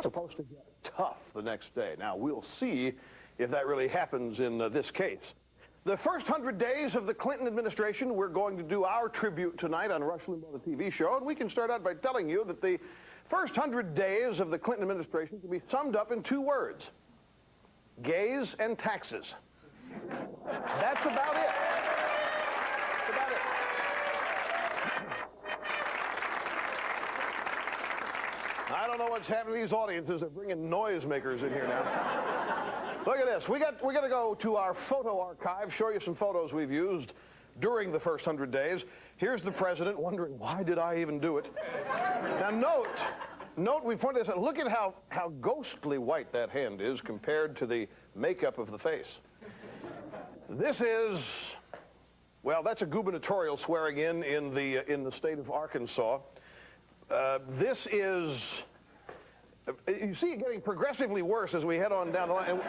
supposed to get tough the next day. Now, we'll see if that really happens in this case. The first 100 days of the Clinton administration, we're going to do our tribute tonight on Rush Limbaugh, the TV show, and we can start out by telling you that the first 100 days of the Clinton administration can be summed up in 2 words: gays and taxes. That's about it. That's about it. I don't know what's happening to these audiences. They're bringing noisemakers in here now. Look at this. We're going to go to our photo archive, show you some photos we've used during the first 100 days. Here's the president wondering, why did I even do it? Now, note, we pointed this out. Look at how ghostly white that hand is compared to the makeup of the face. This is, well, that's a gubernatorial swearing in the state of Arkansas. This is, you see it getting progressively worse as we head on down the line. And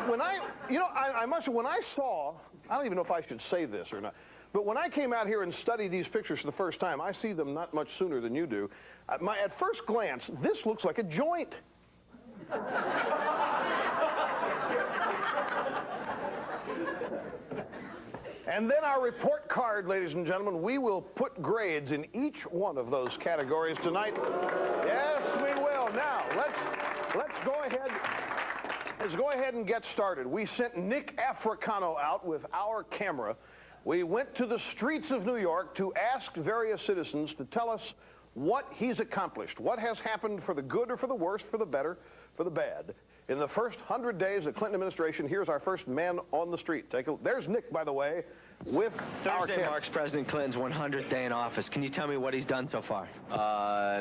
when when I saw, I don't even know if I should say this or not, but when I came out here and studied these pictures for the first time, I see them not much sooner than you do. At first glance, this looks like a joint. And then our report card, ladies and gentlemen, we will put grades in each one of those categories tonight. Yes, we will. Now, let's go ahead and get started. We sent Nick Africano out with our camera. We went to the streets of New York to ask various citizens to tell us what he's accomplished, what has happened for the good or for the worse, for the better, for the bad. In the first 100 days of the Clinton administration, here's our first man on the street. There's Nick, by the way, with Thursday marks President Clinton's 100th day in office. Can you tell me what he's done so far?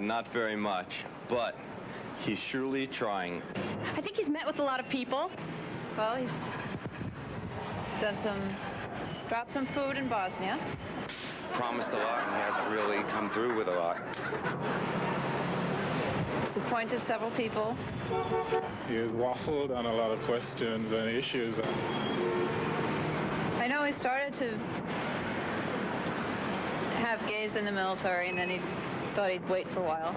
Not very much, but he's surely trying. I think he's met with a lot of people. Well, he's dropped some food in Bosnia. Promised a lot, and he hasn't really come through with a lot. He's appointed several people. He has waffled on a lot of questions and issues. I know he started to have gays in the military, and then he thought he'd wait for a while.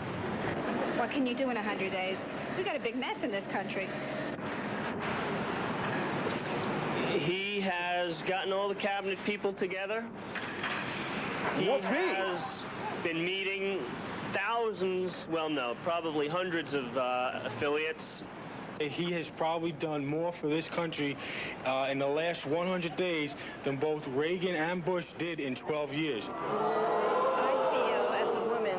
What can you do in 100 days? We got a big mess in this country. He has gotten all the cabinet people together. He has been meeting thousands, well, no, probably hundreds of affiliates. He has probably done more for this country in the last 100 days than both Reagan and Bush did in 12 years. I feel, as a woman,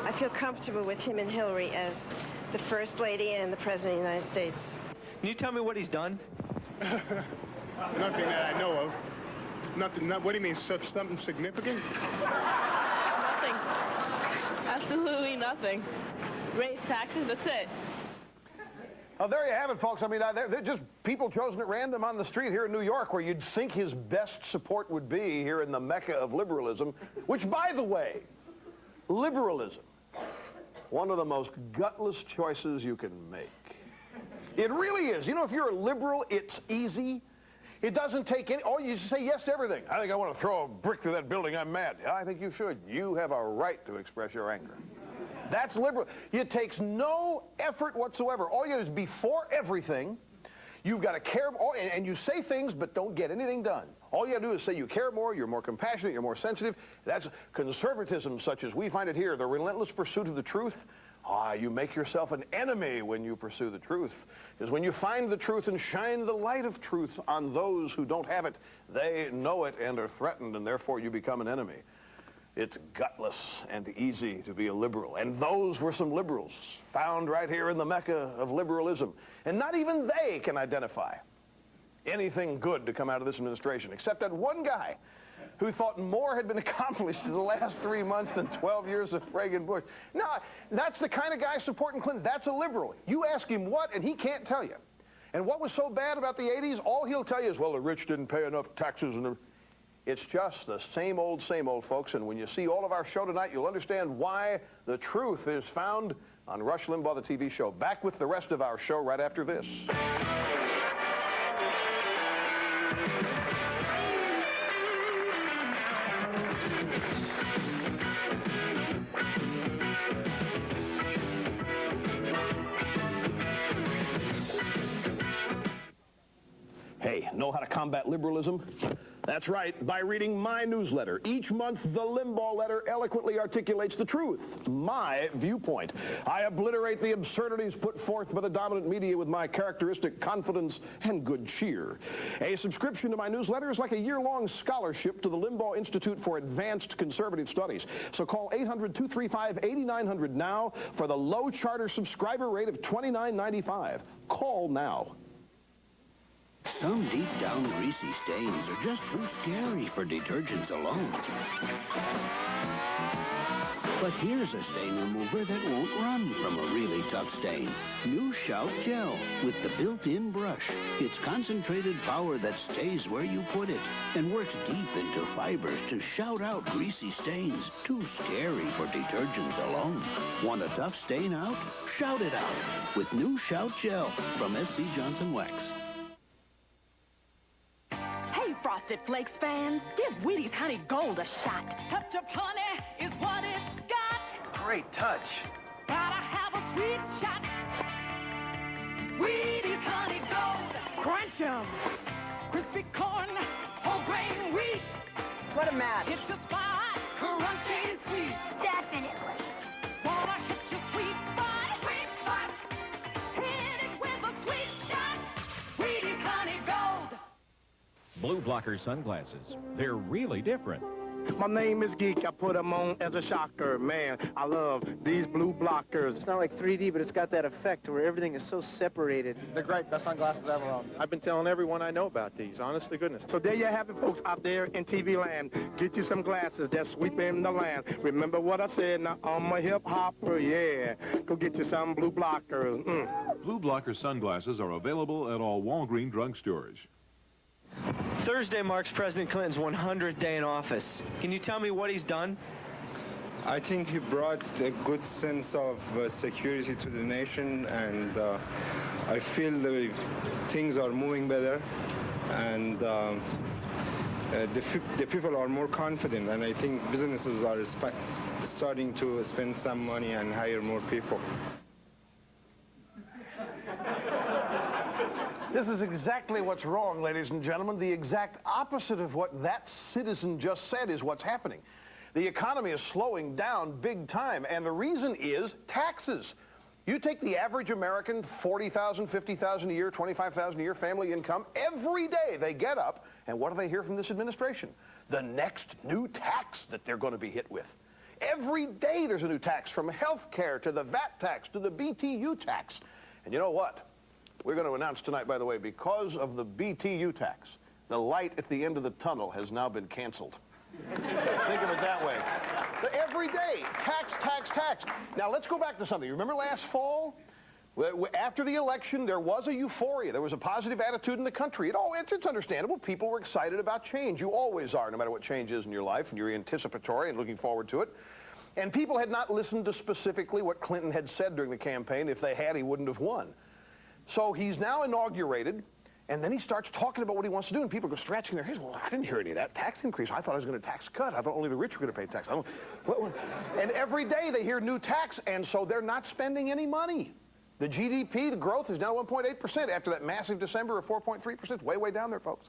I feel comfortable with him and Hillary as the First Lady and the President of the United States. Can you tell me what he's done? Nothing that I know of. Nothing. What do you mean, something significant? Nothing. Absolutely nothing. Raise taxes, that's it. Oh, there you have it, folks. I mean, they're just people chosen at random on the street here in New York, where you'd think his best support would be here in the Mecca of liberalism, which, by the way, liberalism, one of the most gutless choices you can make. It really is. You know, if you're a liberal, it's easy. It doesn't take any, you just say yes to everything. I think I want to throw a brick through that building. I'm mad. Yeah, I think you should. You have a right to express your anger. That's liberal. It takes no effort whatsoever. All you do is before everything, you've got to care, and you say things but don't get anything done. All you got to do is say you care more, you're more compassionate, you're more sensitive. That's conservatism such as we find it here, the relentless pursuit of the truth. You make yourself an enemy when you pursue the truth. Because when you find the truth and shine the light of truth on those who don't have it, they know it and are threatened, and therefore you become an enemy. It's gutless and easy to be a liberal. And those were some liberals found right here in the Mecca of liberalism. And not even they can identify anything good to come out of this administration, except that one guy who thought more had been accomplished in the last 3 months than 12 years of Reagan Bush. Now, that's the kind of guy supporting Clinton. That's a liberal. You ask him what, and he can't tell you. And what was so bad about the 80s? All he'll tell you is, well, the rich didn't pay enough taxes. And it's just the same old, folks. And when you see all of our show tonight, you'll understand why the truth is found on Rush Limbaugh, the TV show. Back with the rest of our show right after this. know how to combat liberalism? That's right, by reading my newsletter. Each month, the Limbaugh letter eloquently articulates the truth, my viewpoint. I obliterate the absurdities put forth by the dominant media with my characteristic confidence and good cheer. A subscription to my newsletter is like a year-long scholarship to the Limbaugh Institute for Advanced Conservative Studies. So call 800-235-8900 now for the low charter subscriber rate of $29.95. Call now. Some deep down greasy stains are just too scary for detergents alone. But here's a stain remover that won't run from a really tough stain. New Shout Gel with the built-in brush. It's concentrated power that stays where you put it and works deep into fibers to shout out greasy stains too scary for detergents alone. Want a tough stain out? Shout it out with New Shout Gel from SC Johnson Wax. Frosted Flakes fans, give Wheaties Honey Gold a shot. Touch of honey is what it's got. Great touch. Gotta have a sweet shot. Wheaties Honey Gold. Crunch 'em. Crispy corn, whole grain wheat. What a match. Hit your spot, crunchy and sweet. Definitely. Wanna hit your sweet spot? Sweet spot. Hit it with a sweet shot. Wheaties Honey Gold. Blue blocker sunglasses. They're really different. My name is Geek. I put them on as a shocker. Man, I love these blue blockers. It's not like 3D, but it's got that effect where everything is so separated. They're great. Best sunglasses I've ever owned. I've been telling everyone I know about these, honest to goodness. So there you have it, folks, out there in TV land. Get you some glasses that's sweeping the land. Remember what I said, now I'm a hip hopper, yeah. Go get you some blue blockers. Blue blocker sunglasses are available at all Walgreens drugstores. Thursday marks President Clinton's 100th day in office. Can you tell me what he's done? I think he brought a good sense of security to the nation, and I feel that things are moving better, and the people are more confident, and I think businesses are starting to spend some money and hire more people. This is exactly what's wrong, ladies and gentlemen. The exact opposite of what that citizen just said is what's happening. The economy is slowing down big time, and the reason is taxes. You take the average American, $40,000, $50,000 a year, $25,000 a year family income, every day they get up, and what do they hear from this administration? The next new tax that they're going to be hit with. Every day there's a new tax, from health care to the VAT tax to the BTU tax. And you know what? We're going to announce tonight, by the way, because of the BTU tax, the light at the end of the tunnel has now been canceled. Think of it that way. But every day, tax, tax, tax. Now, let's go back to something. You remember last fall? After the election, there was a euphoria. There was a positive attitude in the country. It's understandable. People were excited about change. You always are, no matter what change is in your life, and you're anticipatory and looking forward to it. And people had not listened to specifically what Clinton had said during the campaign. If they had, he wouldn't have won. So he's now inaugurated, and then he starts talking about what he wants to do, and people go scratching their heads. Well, I didn't hear any of that tax increase. I thought I was going to tax cut. I thought only the rich were going to pay tax. And every day they hear new tax, and so they're not spending any money. The GDP, the growth is now 1.8% after that massive December of 4.3%. Way, way down there, folks.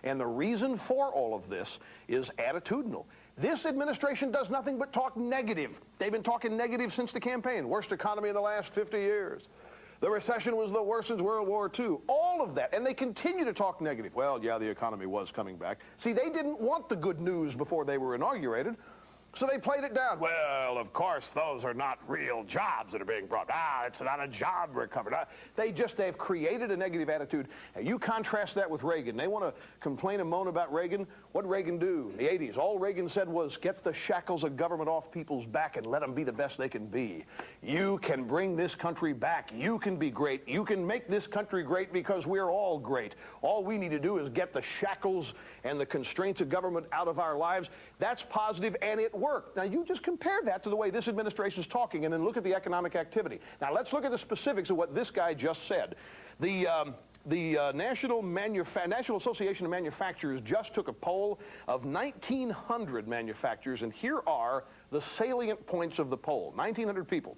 And the reason for all of this is attitudinal. This administration does nothing but talk negative. They've been talking negative since the campaign. Worst economy in the last 50 years. The recession was the worst since World War II. All of that. And they continue to talk negative. Well, yeah, the economy was coming back. See, they didn't want the good news before they were inaugurated, so they played it down. Well, of course, those are not real jobs that are being brought. It's not a job recovery. They've created a negative attitude. And you contrast that with Reagan. They want to complain and moan about Reagan. What did Reagan do in the 80s? All Reagan said was, get the shackles of government off people's back and let them be the best they can be. You can bring this country back. You can be great. You can make this country great because we're all great. All we need to do is get the shackles and the constraints of government out of our lives. That's positive, and it worked. Now, you just compare that to the way this administration is talking, and then look at the economic activity. Now, let's look at the specifics of what this guy just said. The National Association of Manufacturers just took a poll of 1,900 manufacturers, and here are the salient points of the poll. 1,900 people.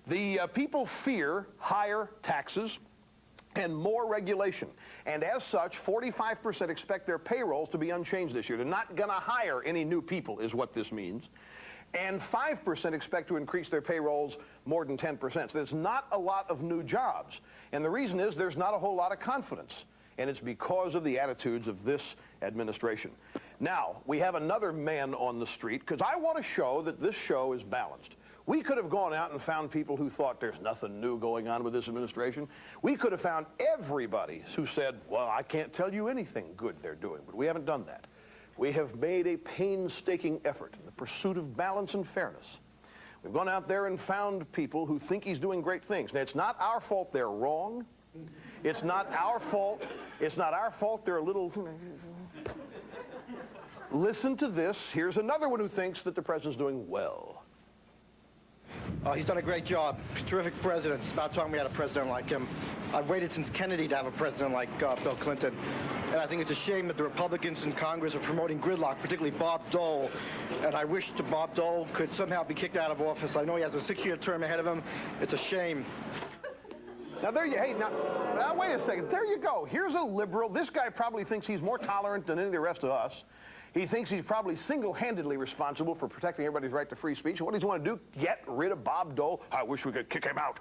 The people fear higher taxes, and more regulation. And as such, 45% expect their payrolls to be unchanged this year. They're not going to hire any new people, is what this means. And 5% expect to increase their payrolls more than 10%. So there's not a lot of new jobs. And the reason is there's not a whole lot of confidence. And it's because of the attitudes of this administration. Now, we have another man on the street, because I want to show that this show is balanced. We could have gone out and found people who thought there's nothing new going on with this administration. We could have found everybody who said, well, I can't tell you anything good they're doing, but we haven't done that. We have made a painstaking effort in the pursuit of balance and fairness. We've gone out there and found people who think he's doing great things. Now, it's not our fault they're wrong. It's not our fault. It's not our fault they're a little... Listen to this. Here's another one who thinks that the president's doing well. He's done a great job. Terrific president. It's about time we had a president like him. I've waited since Kennedy to have a president like Bill Clinton. And I think it's a shame that the Republicans in Congress are promoting gridlock, particularly Bob Dole. And I wish that Bob Dole could somehow be kicked out of office. I know he has a 6-year term ahead of him. It's a shame. Now, there you, hey, now, wait a second. There you go. Here's a liberal. This guy probably thinks he's more tolerant than any of the rest of us. He thinks he's probably single-handedly responsible for protecting everybody's right to free speech. What does he want to do? Get rid of Bob Dole? I wish we could kick him out.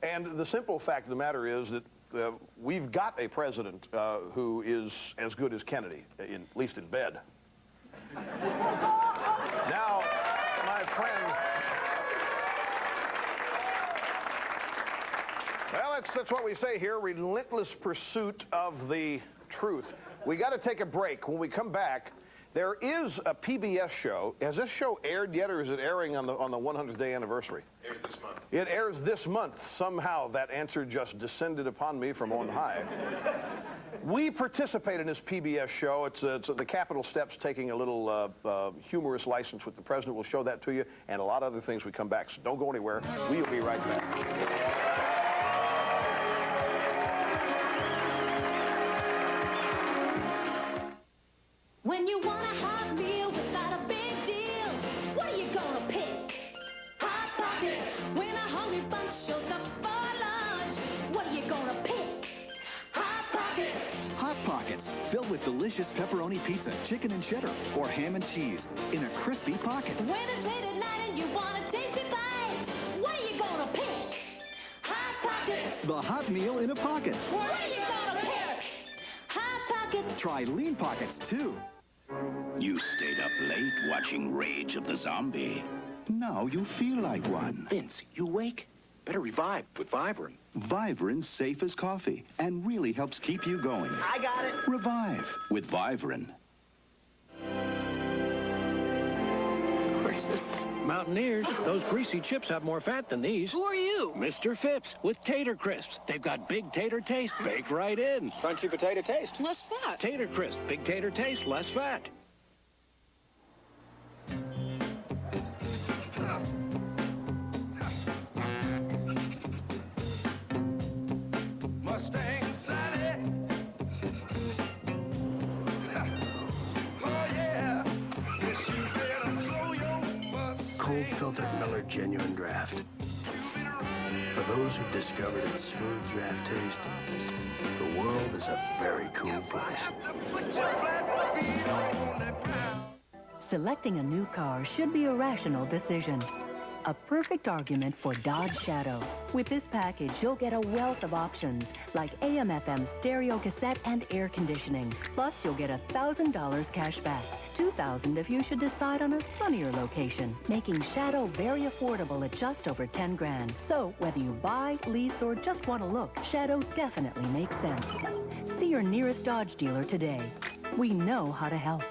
And the simple fact of the matter is that we've got a president who is as good as Kennedy, at least in bed. Now, my friend... Well, that's what we say here, relentless pursuit of the truth. We got to take a break. When we come back, there is a PBS show. Has this show aired yet, or is it airing on the 100th day anniversary? It airs this month. It airs this month. Somehow that answer just descended upon me from on high. We participate in this PBS show. It's the Capitol Steps taking a little humorous license with the president. We'll show that to you, and a lot of other things. We come back. So don't go anywhere. We'll be right back. When you want a hot meal without a big deal, what are you gonna pick? Hot Pocket. When a hungry bunch shows up for lunch, what are you gonna pick? Hot Pocket. Hot Pockets, filled with delicious pepperoni pizza, chicken and cheddar, or ham and cheese in a crispy pocket. When it's late at night and you want a tasty bite, what are you gonna pick? Hot Pocket. The hot meal in a pocket. What are you gonna pick? Hot Pocket. Try Lean Pockets, too. You stayed up late watching Rage of the Zombie. Now you feel like one. Vince, you awake? Better revive with Vibrant. Vibrant's safe as coffee and really helps keep you going. I got it. Revive with Vibrant. Mountaineers, those greasy chips have more fat than these. Who are you? Mr. Phipps with Tater Crisps. They've got big tater taste. Bake right in. Crunchy potato taste. Less fat. Tater Crisp. Big tater taste, less fat. Mustang Sally. Oh yeah. Yes, you better slow your Mustang. Cold filtered Miller Genuine Draft. For those who've discovered its smooth draft taste, the world is a very cool place. Selecting a new car should be a rational decision. A perfect argument for Dodge Shadow. With this package, you'll get a wealth of options, like AM/FM stereo cassette and air conditioning. Plus, you'll get $1,000 cash back. $2,000 if you should decide on a sunnier location, making Shadow very affordable at just over 10 grand. So, whether you buy, lease, or just want to look, Shadow definitely makes sense. See your nearest Dodge dealer today. We know how to help.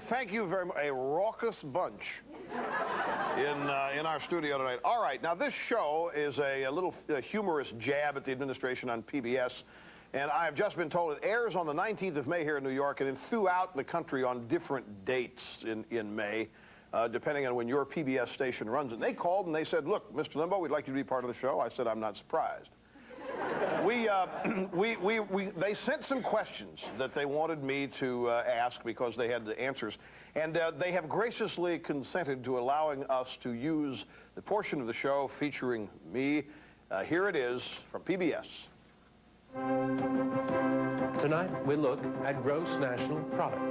Thank you very much. A raucous bunch in our studio tonight. All right, now this show is a little humorous jab at the administration on PBS, and I've just been told it airs on the 19th of May here in New York and then throughout the country on different dates in May, depending on when your PBS station runs it. And they called and they said, look, Mr. Limbaugh, we'd like you to be part of the show. I said, I'm not surprised. They sent some questions that they wanted me to ask because they had the answers. And they have graciously consented to allowing us to use the portion of the show featuring me. Here it is from PBS. Tonight, we look at gross national product.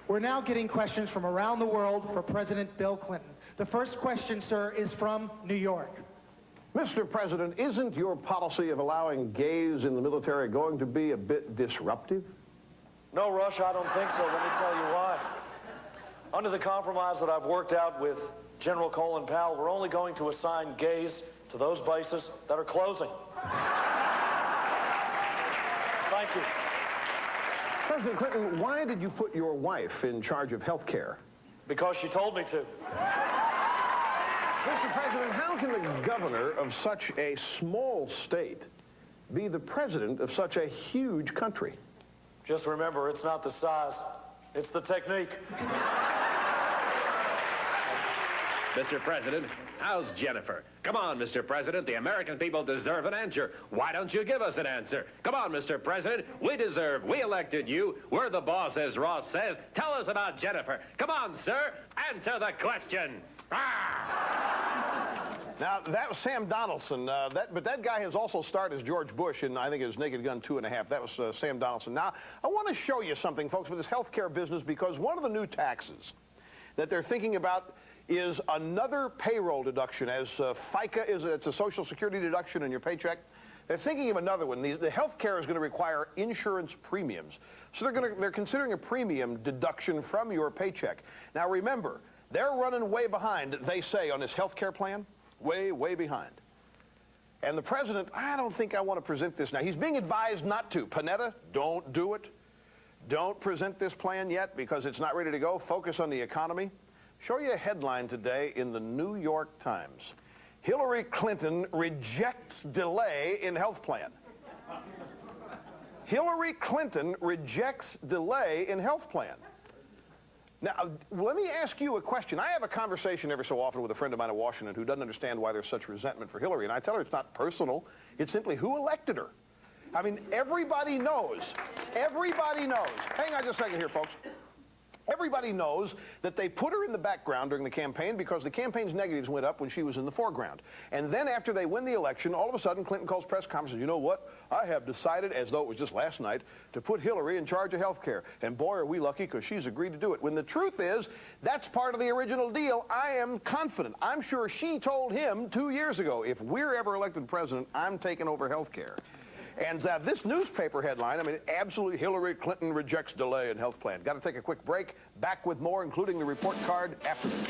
We're now getting questions from around the world for President Bill Clinton. The first question, sir, is from New York. Mr. President, isn't your policy of allowing gays in the military going to be a bit disruptive? No, Rush, I don't think so. Let me tell you why. Under the compromise that I've worked out with General Colin Powell, we're only going to assign gays to those bases that are closing. Thank you. President Clinton, why did you put your wife in charge of health care? Because she told me to. Mr. President, how can the governor of such a small state be the president of such a huge country? Just remember, it's not the size, it's the technique. Mr. President, how's Jennifer? Come on, Mr. President. The American people deserve an answer. Why don't you give us an answer? Come on, Mr. President. We elected you. We're the boss, as Ross says. Tell us about Jennifer. Come on, sir. Answer the question. Now, that was Sam Donaldson, but that guy has also starred as George Bush in, I think, his Naked Gun 2.5. That was Sam Donaldson. Now, I want to show you something, folks, with this health care business, because one of the new taxes that they're thinking about is another payroll deduction, as FICA is. It's a Social Security deduction in your paycheck. They're thinking of another one. The health care is going to require insurance premiums. So they're considering a premium deduction from your paycheck. Now, remember, they're running way behind, they say, on this health care plan. Way, way behind. And the president, I don't think I want to present this now. He's being advised not to. Panetta, don't do it. Don't present this plan yet because it's not ready to go. Focus on the economy. Show you a headline today in the New York Times. Hillary Clinton rejects delay in health plan. Hillary Clinton rejects delay in health plan. Now, let me ask you a question. I have a conversation every so often with a friend of mine in Washington who doesn't understand why there's such resentment for Hillary. And I tell her it's not personal. It's simply who elected her. I mean, everybody knows. Everybody knows. Hang on just a second here, folks. Everybody knows that they put her in the background during the campaign because the campaign's negatives went up when she was in the foreground. And then after they win the election, all of a sudden, Clinton calls press conference and says, you know what? I have decided, as though it was just last night, to put Hillary in charge of health care. And boy, are we lucky because she's agreed to do it. When the truth is, that's part of the original deal. I am confident. I'm sure she told him 2 years ago, if we're ever elected president, I'm taking over health care. And this newspaper headline, I mean, absolutely Hillary Clinton rejects delay in health plan. Got to take a quick break. Back with more, including the report card after this.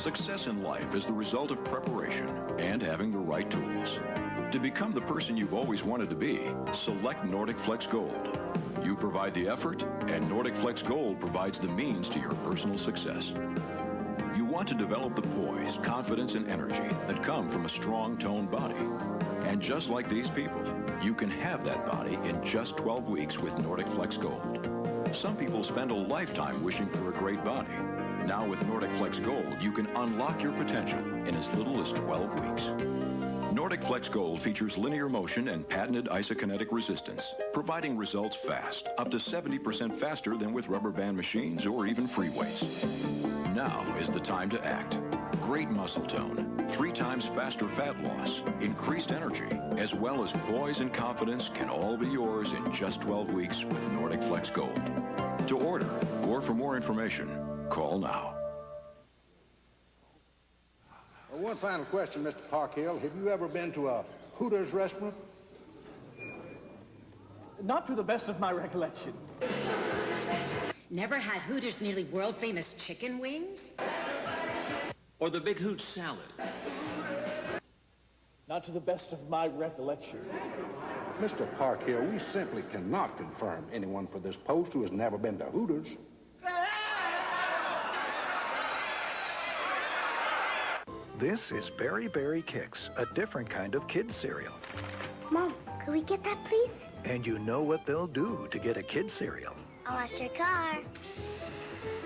Success in life is the result of preparation and having the right tools. To become the person you've always wanted to be, select Nordic Flex Gold. You provide the effort, and Nordic Flex Gold provides the means to your personal success. You want to develop the poise, confidence, and energy that come from a strong, toned body. And just like these people, you can have that body in just 12 weeks with Nordic Flex Gold. Some people spend a lifetime wishing for a great body. Now with Nordic Flex Gold, you can unlock your potential in as little as 12 weeks. Nordic Flex Gold features linear motion and patented isokinetic resistance, providing results fast, up to 70% faster than with rubber band machines or even free weights. Now is the time to act. Great muscle tone, 3 times faster fat loss, increased energy, as well as poise and confidence can all be yours in just 12 weeks with Nordic Flex Gold. To order or for more information, call now. One final question, Mr. Parkhill. Have you ever been to a Hooters restaurant? Not to the best of my recollection. Never had Hooters' nearly world-famous chicken wings? Or the Big Hoot salad? Not to the best of my recollection. Mr. Parkhill, we simply cannot confirm anyone for this post who has never been to Hooters. This is Berry Berry Kicks, a different kind of kid cereal. Mom, could we get that, please? And you know what they'll do to get a kid cereal. I'll wash your car.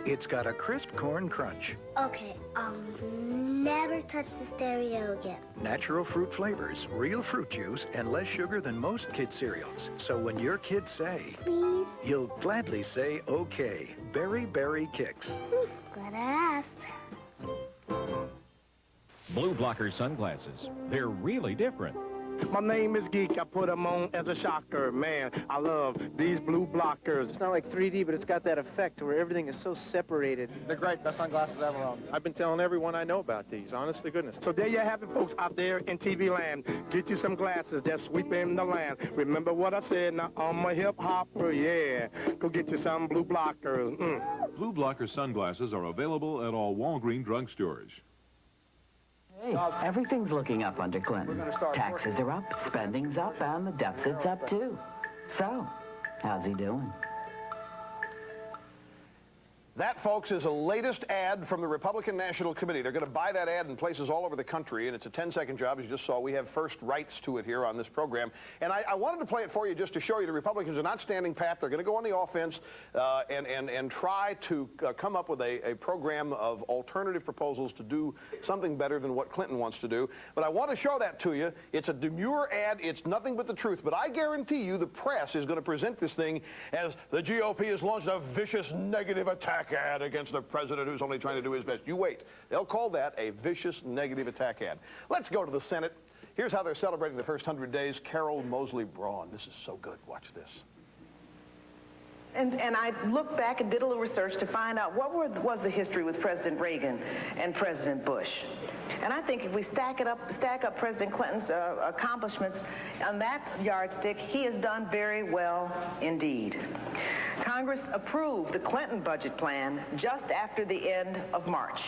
It's got a crisp corn crunch, Okay, I'll never touch the stereo again. natural fruit flavors, real fruit juice, and less sugar than most kid cereals. So when your kids say, Please? you'll gladly say, okay. Berry Berry Kicks. Glad I asked. Blue blocker sunglasses. They're really different. My name is Geek. I put them on as a shocker. Man, I love these blue blockers. It's not like 3D, but it's got that effect where everything is so separated. They're great. Best sunglasses ever owned. I've been telling everyone I know about these, honest to goodness. So there you have it, folks, out there in TV land. Get you some glasses that's sweeping the land. Remember what I said, now I'm a hip-hopper, yeah. Go get you some blue blockers. Blue blocker sunglasses are available at all Walgreens drugstores. Hey, everything's looking up under Clinton. Taxes are up, spending's up, and the deficit's up too. So, how's he doing? That, folks, is a latest ad from the Republican National Committee. They're going to buy that ad in places all over the country, and it's a 10-second job, as you just saw. We have first rights to it here on this program. And I wanted to play it for you just to show you the Republicans are not standing pat. They're going to go on the offense and try to come up with a program of alternative proposals to do something better than what Clinton wants to do. But I want to show that to you. It's a demure ad. It's nothing but the truth. But I guarantee you the press is going to present this thing as the GOP has launched a vicious negative attack ad against the president who's only trying to do his best. You wait. They'll call that a vicious negative attack ad. Let's go to the Senate. Here's how they're celebrating the first 100 days. Carol Mosley Braun. This is so good. Watch this. And I looked back and did a little research to find out what was the history with President Reagan and President Bush. And I think if we stack up President Clinton's accomplishments on that yardstick, he has done very well indeed. Congress approved the Clinton budget plan just after the end of March.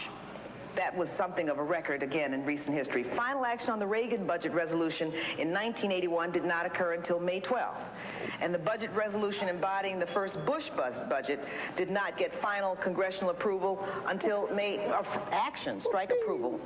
That was something of a record, again, in recent history. Final action on the Reagan budget resolution in 1981 did not occur until May 12th. And the budget resolution embodying the first Bush budget did not get final congressional approval until strike approval,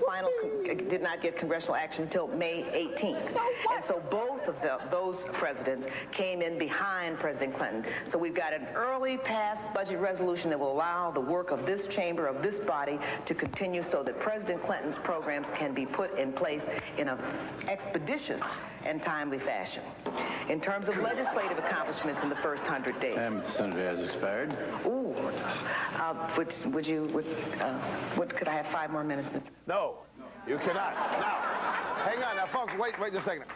did not get congressional action until May 18th. And so both of those presidents came in behind President Clinton. So we've got an early passed budget resolution that will allow the work of this chamber, of this body, to continue so that President Clinton's programs can be put in place in an expeditious and timely fashion. In terms of legislative accomplishments in the first 100 days. The senator has expired. Ooh. Could I have 5 more minutes, Mr. No, you cannot. Now, hang on. Now, folks, wait a second.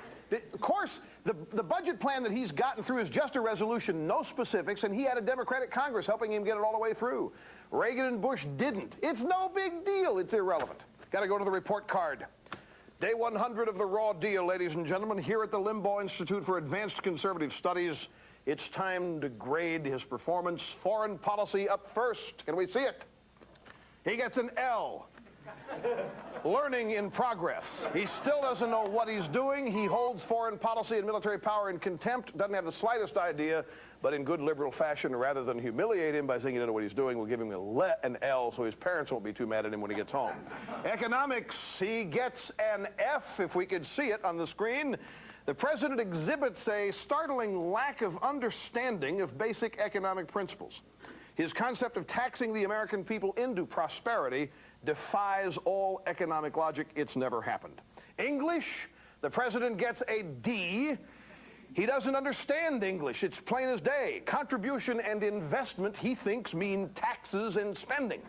Of course, the budget plan that he's gotten through is just a resolution, no specifics, and he had a Democratic Congress helping him get it all the way through. Reagan and Bush didn't. It's no big deal. It's irrelevant. Got to go to the report card. Day 100 of the raw deal, ladies and gentlemen, here at the Limbaugh Institute for Advanced Conservative Studies. It's time to grade his performance. Foreign policy up first. Can we see it? He gets an L. Learning in progress. He still doesn't know what he's doing. He holds foreign policy and military power in contempt, doesn't have the slightest idea, but in good liberal fashion, rather than humiliate him by saying he doesn't know what he's doing, we'll give him an L so his parents won't be too mad at him when he gets home. Economics, he gets an F, if we could see it on the screen. The president exhibits a startling lack of understanding of basic economic principles. His concept of taxing the American people into prosperity defies all economic logic. It's never happened. English, the president gets a D. He doesn't understand English. It's plain as day. Contribution and investment, he thinks, mean taxes and spending.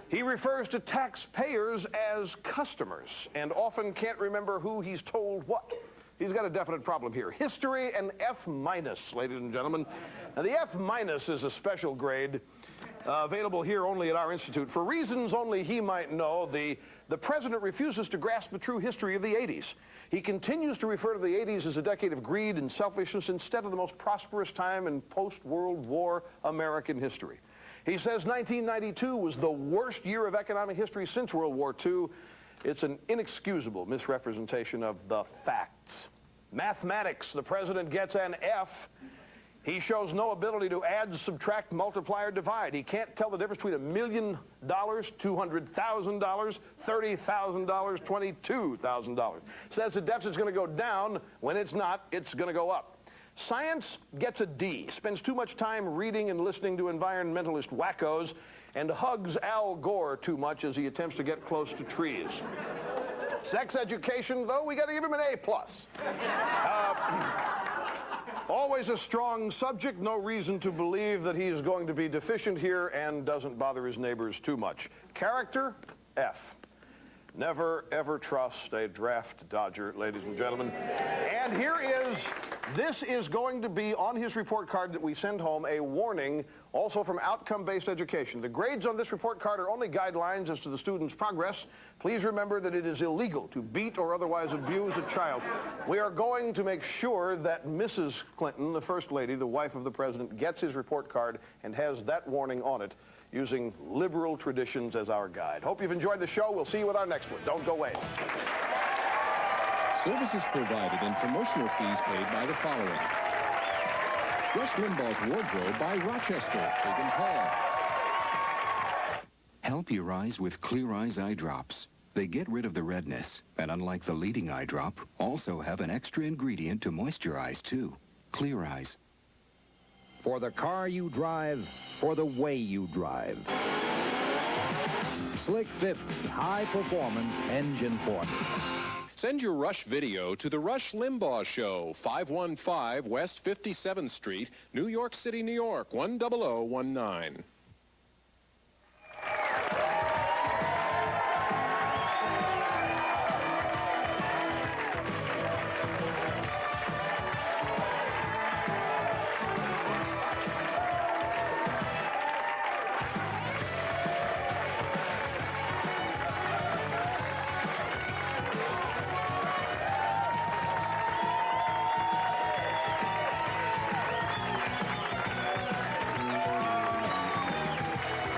He refers to taxpayers as customers and often can't remember who he's told what. He's got a definite problem here. History, an F-, ladies and gentlemen. Now, the F- is a special grade available here only at our institute. For reasons only he might know, the president refuses to grasp the true history of the 80s. He continues to refer to the 80s as a decade of greed and selfishness instead of the most prosperous time in post-World War American history. He says 1992 was the worst year of economic history since World War II. It's an inexcusable misrepresentation of the facts. Mathematics, the president gets an F. He shows no ability to add, subtract, multiply, or divide. He can't tell the difference between $1 million, $200,000, $30,000, $22,000. Says the deficit's going to go down. When it's not, it's going to go up. Science gets a D, spends too much time reading and listening to environmentalist wackos, and hugs Al Gore too much as he attempts to get close to trees. Sex education, though, we got to give him an A+. Always a strong subject, no reason to believe that he's going to be deficient here, and doesn't bother his neighbors too much. Character, F. Never, ever trust a draft dodger, ladies and gentlemen. And this is going to be on his report card that we send home, a warning also from outcome-based education. The grades on this report card are only guidelines as to the student's progress. Please remember that it is illegal to beat or otherwise abuse a child. We are going to make sure that Mrs. Clinton, the First Lady, the wife of the president, gets his report card and has that warning on it, using liberal traditions as our guide. Hope you've enjoyed the show. We'll see you with our next one. Don't go away. Services provided and promotional fees paid by the following. Rush Limbaugh's Wardrobe by Rochester, Big and Tall. Help your eyes with Clear Eyes eye drops. They get rid of the redness, and unlike the leading eye drop, also have an extra ingredient to moisturize, too. Clear Eyes. For the car you drive, for the way you drive. Slick Fifth, high performance engine formula. Send your Rush video to the Rush Limbaugh Show, 515 West 57th Street, New York City, New York, 10019.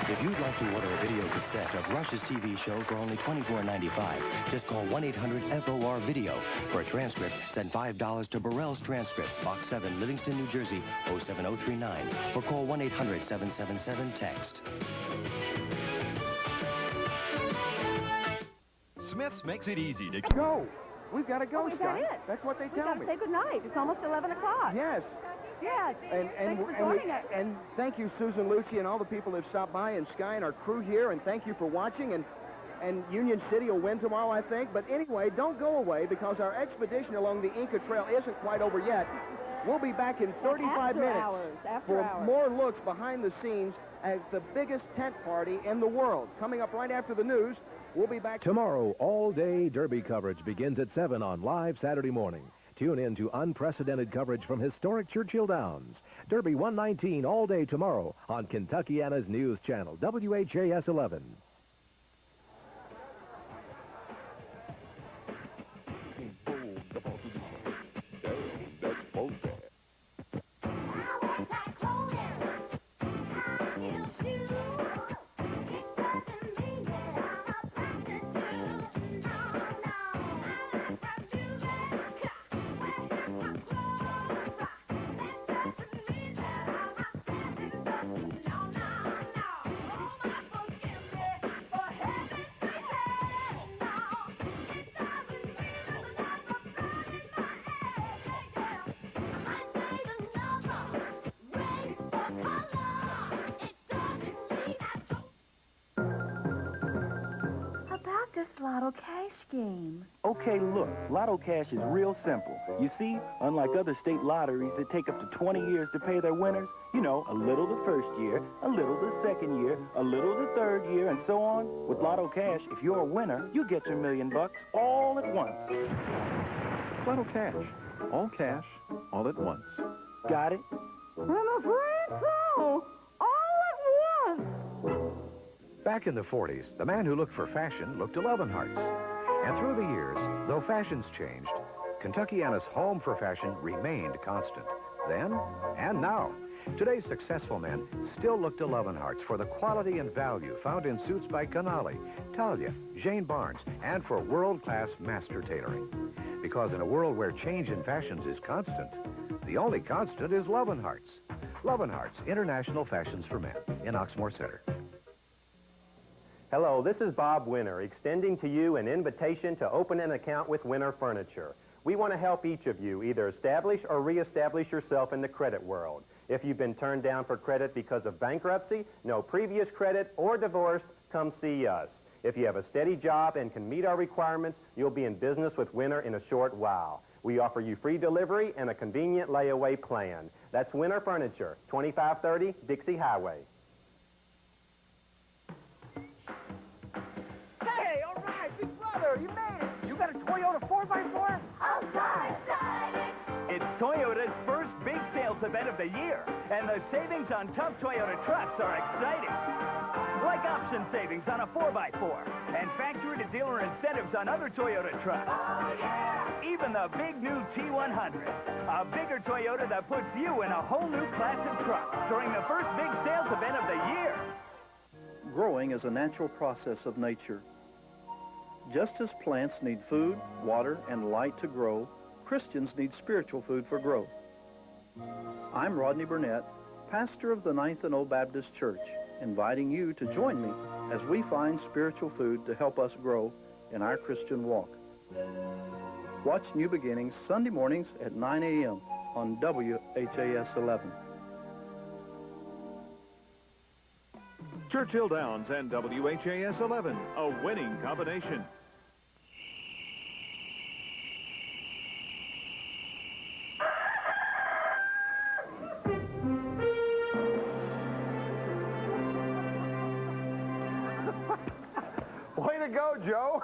If you'd like to order a video cassette of Rush's TV show for only $24.95, just call 1-800-FOR-VIDEO. For a transcript, send $5 to Burrell's Transcripts, Box 7, Livingston, New Jersey, 07039. Or call 1-800-777-TEXT. Smith's makes it easy to go. We've got to go, Is Scott. that it? That's what they tell me. Say goodnight. It's almost 11 o'clock. Yes. Yes. And thank you, Susan Lucci, and all the people that stopped by, and Sky and our crew here, and thank you for watching. And Union City will win tomorrow, I think. But anyway, don't go away, because our expedition along the Inca Trail isn't quite over yet. We'll be back in 35 minutes for more looks behind the scenes at the biggest tent party in the world. Coming up right after the news, we'll be back tomorrow. All-day Derby coverage begins at 7 on Live Saturday morning. Tune in to unprecedented coverage from historic Churchill Downs. Derby 119 all day tomorrow on Kentuckiana's News Channel, WHAS 11. Lotto Cash game. Okay, look, Lotto Cash is real simple. You see, unlike other state lotteries that take up to 20 years to pay their winners, you know, a little the first year, a little the second year, a little the third year, and so on. With Lotto Cash, if you're a winner, you get your $1 million all at once. Lotto Cash. All cash, all at once. Got it? I'm afraid so. All at once. Back in the 40s, the man who looked for fashion looked 11 Hearts. And through the years, though fashions changed, Kentuckiana's home for fashion remained constant. Then and now. Today's successful men still look to Love & Hearts for the quality and value found in suits by Canali, Talia, Jane Barnes, and for world-class master tailoring. Because in a world where change in fashions is constant, the only constant is Love & Hearts. Love & Hearts, International Fashions for Men in Oxmoor Center. Hello, this is Bob Winter, extending to you an invitation to open an account with Winter Furniture. We want to help each of you either establish or reestablish yourself in the credit world. If you've been turned down for credit because of bankruptcy, no previous credit, or divorced, come see us. If you have a steady job and can meet our requirements, you'll be in business with Winter in a short while. We offer you free delivery and a convenient layaway plan. That's Winter Furniture, 2530 Dixie Highway. Hey, all right, big brother, you made it. You got a Toyota 4x4? I'm so excited. It's Toyota's first big sales event of the year, and the savings on tough Toyota trucks are exciting. Like option savings on a 4x4, and factory-to-dealer incentives on other Toyota trucks. Oh, yeah! Even the big new T100, a bigger Toyota that puts you in a whole new class of trucks during the first big sales event of the year. Growing is a natural process of nature. Just as plants need food, water, and light to grow, Christians need spiritual food for growth. I'm Rodney Burnett, pastor of the 9th and Old Baptist Church, inviting you to join me as we find spiritual food to help us grow in our Christian walk. Watch New Beginnings Sunday mornings at 9 a.m. on WHAS 11. Churchill Downs and WHAS 11, a winning combination. Way to go, Joe.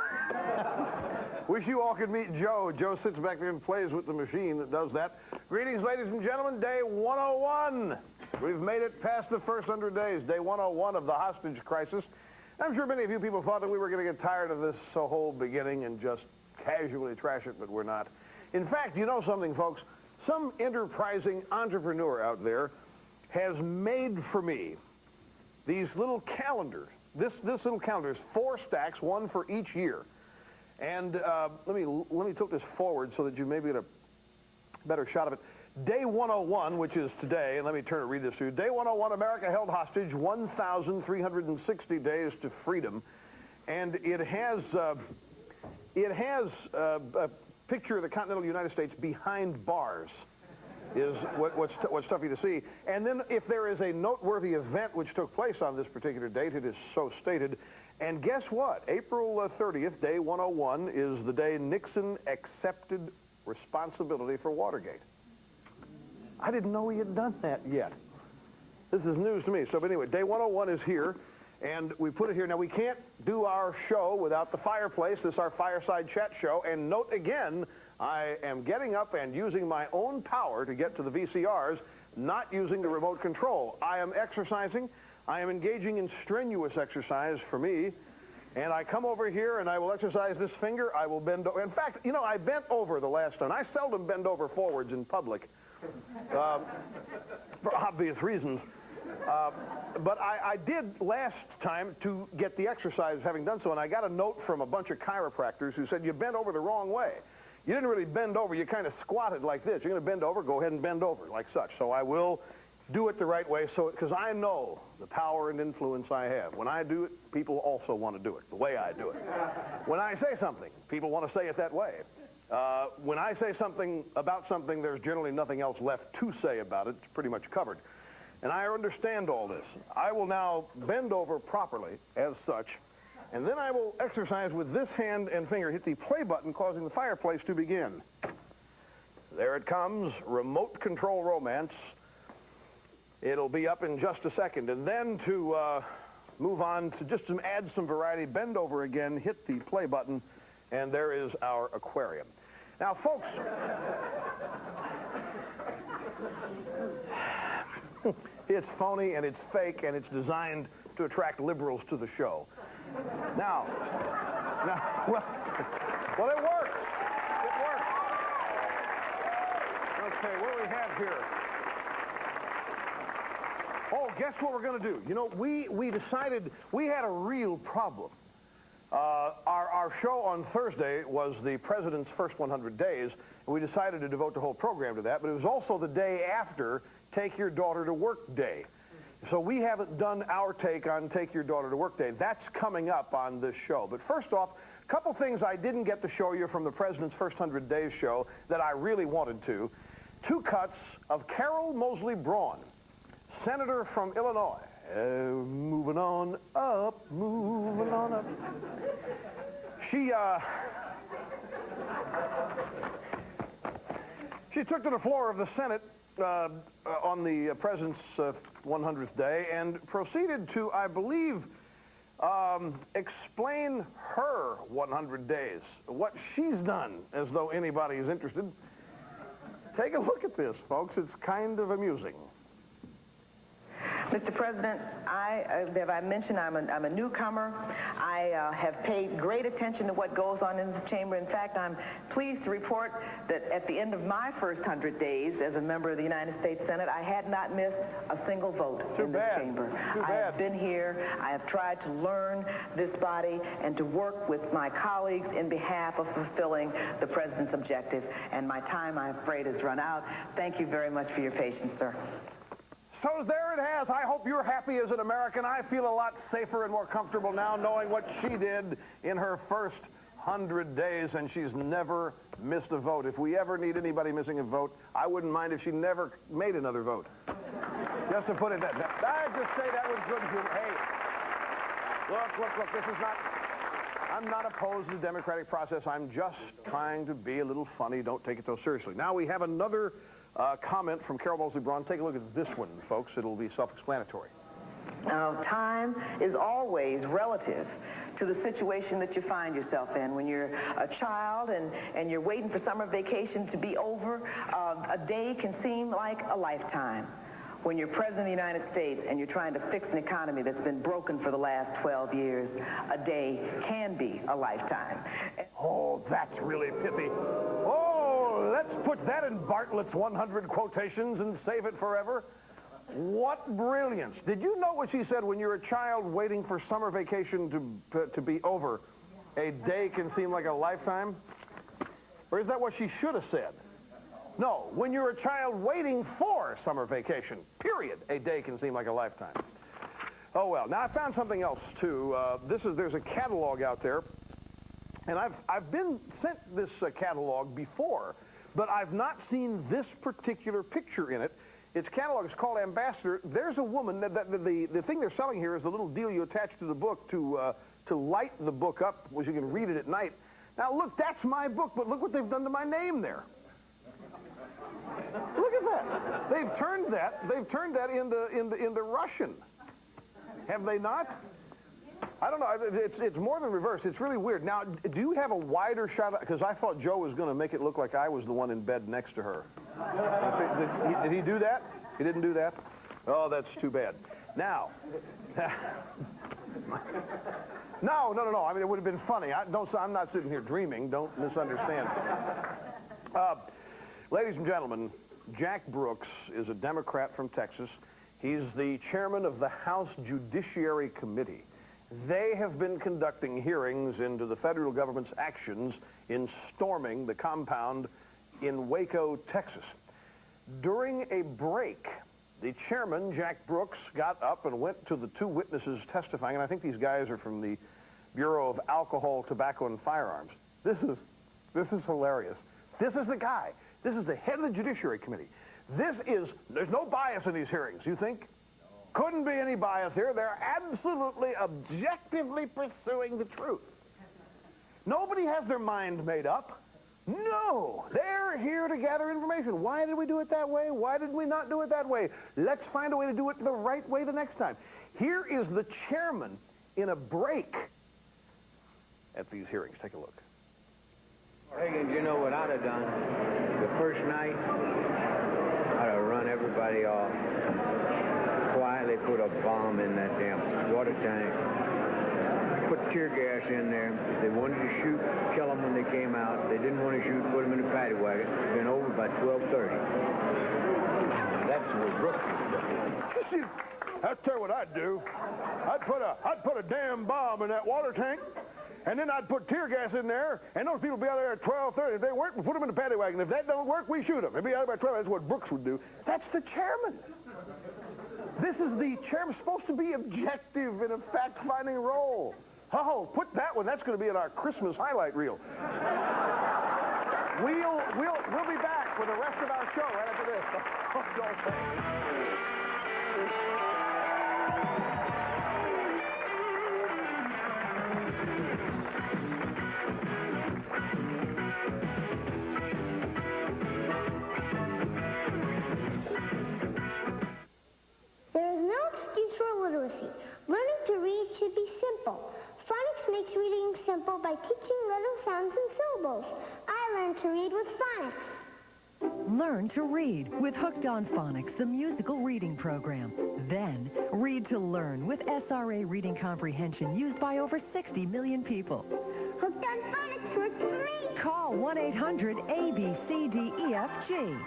Wish you all could meet Joe. Joe sits back there and plays with the machine that does that. Greetings, ladies and gentlemen. Day 101. We've made it past the first 100 days. Day 101 of the hostage crisis. I'm sure many of you people thought that we were going to get tired of this whole beginning and just casually trash it, but we're not. In fact, you know something, folks? Some enterprising entrepreneur out there has made for me these little calendars. This little calendar is 4 stacks, one for each year. And let me tilt this forward so that you maybe get a better shot of it. Day 101, which is today, and let me read this to you. Day 101, America held hostage 1,360 days to freedom. And it has a picture of the continental United States behind bars. Is what's tough for you to see. And then if there is a noteworthy event which took place on this particular date, it is so stated. And guess what? April 30th, day 101, is the day Nixon accepted responsibility for Watergate. I didn't know he had done that yet. This is news to me. So but anyway, day 101 is here, and we put it here. Now, we can't do our show without the fireplace. This is our fireside chat show. And note again, I am getting up and using my own power to get to the VCRs, not using the remote control. I am exercising. I am engaging in strenuous exercise for me. And I come over here and I will exercise this finger. I will bend over. In fact, you know, I bent over the last time. I seldom bend over forwards in public for obvious reasons. But I did last time to get the exercise having done so. And I got a note from a bunch of chiropractors who said, you bent over the wrong way. You didn't really bend over. You kind of squatted like this. You're going to bend over, go ahead and bend over like such. So I will do it the right way, because I know the power and influence I have. When I do it, people also want to do it the way I do it. When I say something, people want to say it that way. When I say something about something, there's generally nothing else left to say about it. It's pretty much covered. And I understand all this. I will now bend over properly as such, and then I will exercise with this hand and finger, hit the play button, causing the fireplace to begin. There it comes, remote control romance. It'll be up in just a second. And then to move on to just add some variety, bend over again, hit the play button, and there is our aquarium. Now, folks, it's phony and it's fake and it's designed to attract liberals to the show. Now, well, it works. It works. Okay, what do we have here? Oh, guess what we're going to do? You know, we decided we had a real problem. Our show on Thursday was the president's first 100 days, and we decided to devote the whole program to that, but it was also the day after Take Your Daughter to Work Day. So we haven't done our take on Take Your Daughter to Work Day. That's coming up on this show. But first off, a couple things I didn't get to show you from the president's first 100 days show that I really wanted to. 2 cuts of Carol Moseley Braun, senator from Illinois. Moving on up, moving on up. She took to the floor of the Senate on the president's 100th day and proceeded to, I believe, explain her 100 days, what she's done, as though anybody is interested. Take a look at this, folks. It's kind of amusing. Mr. President, as I mentioned, I'm a newcomer. I have paid great attention to what goes on in the chamber. In fact, I'm pleased to report that at the end of my first 100 days as a member of the United States Senate, I had not missed a single vote in this chamber. I have been here. I have tried to learn this body and to work with my colleagues in behalf of fulfilling the president's objective. And my time, I'm afraid, has run out. Thank you very much for your patience, sir. So there it has. I hope you're happy as an American. I feel a lot safer and more comfortable now knowing what she did in her first 100 days, and she's never missed a vote. If we ever need anybody missing a vote, I wouldn't mind if she never made another vote. Just to put it that. I just say that was good humor. Hey, look, this is not... I'm not opposed to the democratic process. I'm just trying to be a little funny. Don't take it so seriously. Now we have another comment from Carol Moseley Braun. Take a look at this one, folks. It'll be self-explanatory. Time is always relative to the situation that you find yourself in. When you're a child and you're waiting for summer vacation to be over, a day can seem like a lifetime. When you're president of the United States and you're trying to fix an economy that's been broken for the last 12 years, a day can be a lifetime. Oh, that's really pithy. Oh, let's put that in Bartlett's 100 quotations and save it forever. What brilliance. Did you know what she said? When you're a child waiting for summer vacation to be over, a day can seem like a lifetime? Or is that what she should have said? No, when you're a child waiting for summer vacation, period, a day can seem like a lifetime. Oh, well. Now, I found something else, too. There's a catalog out there, and I've been sent this catalog before, but I've not seen this particular picture in it. Its catalog is called Ambassador. There's a woman, the thing they're selling here is the little deal you attach to the book to light the book up, so you can read it at night. Now, look, that's my book, but look what they've done to my name there. Look at that. They've turned that into Russian. Have they not? I don't know. It's more than reverse. It's really weird. Now, do you have a wider shot? Because I thought Joe was going to make it look like I was the one in bed next to her. Did he do that? He didn't do that? Oh, that's too bad. Now, no. I mean, it would have been funny. I'm not sitting here dreaming. Don't misunderstand. Ladies and gentlemen, Jack Brooks is a Democrat from Texas. He's the chairman of the House Judiciary Committee. They have been conducting hearings into the federal government's actions in storming the compound in Waco, Texas. During a break, the chairman, Jack Brooks, got up and went to the 2 witnesses testifying, and I think these guys are from the Bureau of Alcohol, Tobacco, and Firearms. This is hilarious. This is the guy. This is the head of the Judiciary Committee. There's no bias in these hearings, you think? No. Couldn't be any bias here. They're absolutely, objectively pursuing the truth. Nobody has their mind made up. No, they're here to gather information. Why did we do it that way? Why did we not do it that way? Let's find a way to do it the right way the next time. Here is the chairman in a break at these hearings. Take a look. Reagan, you know what I'd have done? The first night, I'd have run everybody off. Quietly put a bomb in that damn water tank. Put tear gas in there. If they wanted to shoot, kill them when they came out. If they didn't want to shoot, put them in the paddy wagon. Been over by 12:30. That's what Brooks was doing. I'll tell you what I'd do. I'd put a damn bomb in that water tank, and then I'd put tear gas in there, and those people would be out there at 12:30. If they work, we put them in the paddy wagon. If that don't work, we shoot them. They'd be out there by 12. That's what Brooks would do. That's the chairman. This is the chairman, supposed to be objective in a fact-finding role. Oh, put that one. That's going to be in our Christmas highlight reel. We'll be back with the rest of our show right after this. There is no excuse for literacy. Learning to read should be simple. Phonics makes reading simple by teaching little sounds and syllables. I learned to read with phonics. Learn to read with Hooked on Phonics, the musical reading program. Then, read to learn with SRA reading comprehension used by over 60 million people. Hooked on Phonics works for me. Call 1-800-ABCDEFG.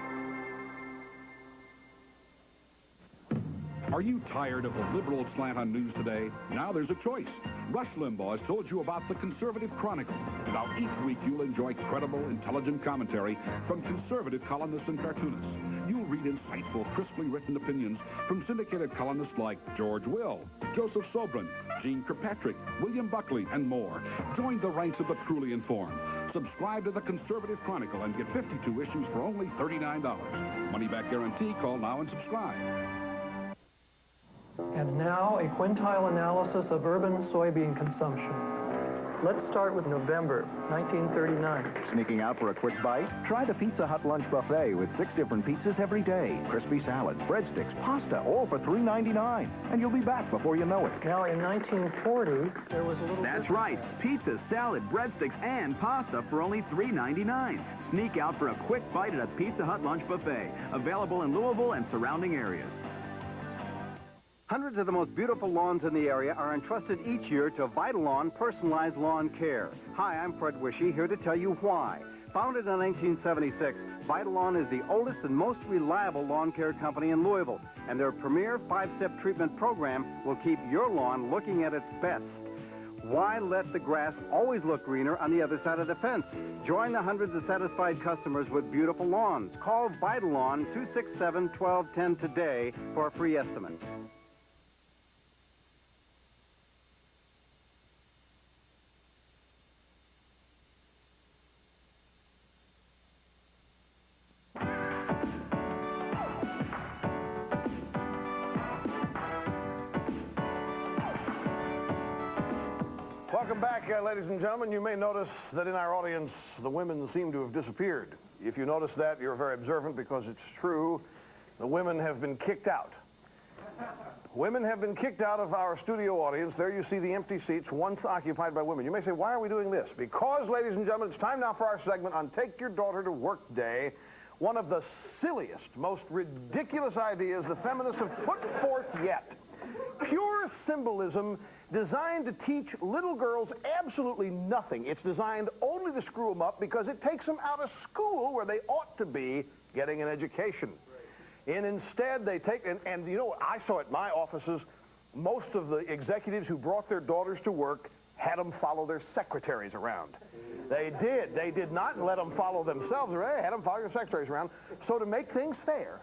Are you tired of the liberal slant on news today? Now there's a choice. Rush Limbaugh has told you about the Conservative Chronicle. Now each week you'll enjoy credible, intelligent commentary from conservative columnists and cartoonists. You'll read insightful, crisply written opinions from syndicated columnists like George Will, Joseph Sobran, Gene Kirkpatrick, William Buckley, and more. Join the ranks of the truly informed. Subscribe to the Conservative Chronicle and get 52 issues for only $39. Money-back guarantee. Call now and subscribe. And now, a quintile analysis of urban soybean consumption. Let's start with November 1939. Sneaking out for a quick bite? Try the Pizza Hut lunch buffet with 6 different pizzas every day. Crispy salads, breadsticks, pasta, all for $3.99. And you'll be back before you know it. Now, in 1940, there was a little... That's right. Pizza, salad, breadsticks, and pasta for only $3.99. Sneak out for a quick bite at a Pizza Hut lunch buffet. Available in Louisville and surrounding areas. Hundreds of the most beautiful lawns in the area are entrusted each year to Vital Lawn Personalized Lawn Care. Hi, I'm Fred Wishy, here to tell you why. Founded in 1976, Vital Lawn is the oldest and most reliable lawn care company in Louisville, and their premier 5-step treatment program will keep your lawn looking at its best. Why let the grass always look greener on the other side of the fence? Join the hundreds of satisfied customers with beautiful lawns. Call Vital Lawn 267-1210 today for a free estimate. Welcome back, ladies and gentlemen. You may notice that in our audience, the women seem to have disappeared. If you notice that, you're very observant because it's true. The women have been kicked out. Women have been kicked out of our studio audience. There you see the empty seats once occupied by women. You may say, why are we doing this? Because, ladies and gentlemen, it's time now for our segment on Take Your Daughter to Work Day. One of the silliest, most ridiculous ideas the feminists have put forth yet. Pure symbolism designed to teach little girls absolutely nothing. It's designed only to screw them up because it takes them out of school where they ought to be getting an education. And instead they take, and you know, I saw at my offices, most of the executives who brought their daughters to work had them follow their secretaries around. They did not let them follow themselves around, they had them follow their secretaries around. So to make things fair,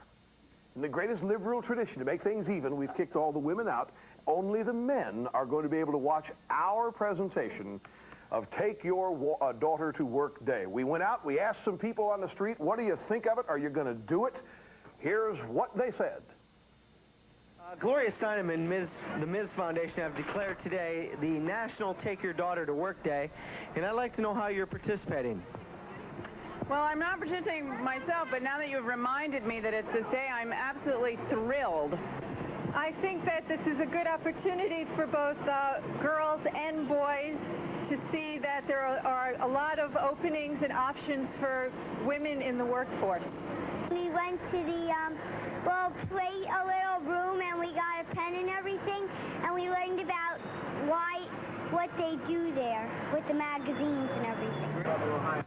in the greatest liberal tradition, to make things even, we've kicked all the women out. Only the men are going to be able to watch our presentation of Take Your Daughter to Work Day. We went out, we asked some people on the street, what do you think of it? Are you going to do it? Here's what they said. Gloria Steinem and the Ms. Foundation have declared today the National Take Your Daughter to Work Day, and I'd like to know how you're participating. Well, I'm not participating myself, but now that you've reminded me that it's this day, I'm absolutely thrilled. I think that this is a good opportunity for both girls and boys to see that there are a lot of openings and options for women in the workforce. We went to the play a little room, and we got a pen and everything, and we learned about why what they do there with the magazines and everything.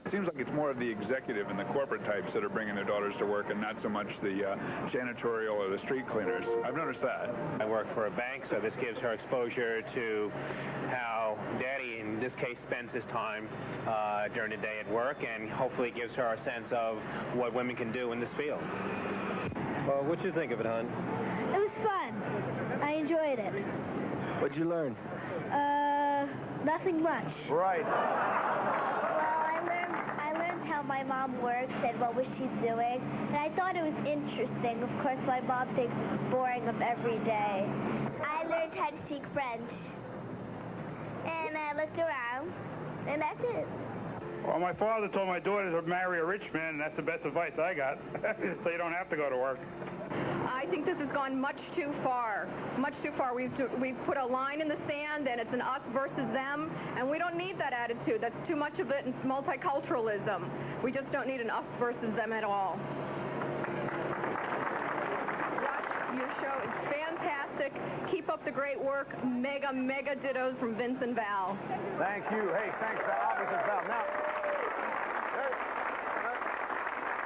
It seems like it's more of the executive and the corporate types that are bringing their daughters to work and not so much the janitorial or the street cleaners. I've noticed that. I work for a bank, so this gives her exposure to how Daddy, in this case, spends his time during the day at work, and hopefully gives her a sense of what women can do in this field. Well, what'd you think of it, hon? It was fun. I enjoyed it. What'd you learn? Nothing much. Right. Well, I learned how my mom works and what was she doing, and I thought it was interesting. Of course, my mom thinks it's boring of every day. I learned how to speak French, and I looked around, and that's it. Well, my father told my daughter to marry a rich man, and that's the best advice I got, so you don't have to go to work. I think this has gone much too far. Much too far. We've put a line in the sand, and it's an us versus them, and we don't need that attitude. That's too much of it in multiculturalism. We just don't need an us versus them at all. Watch your show. It's fantastic. Keep up the great work. Mega, mega dittos from Vince and Val. Thank you. Hey, thanks, Val. Obviously, Val. Now,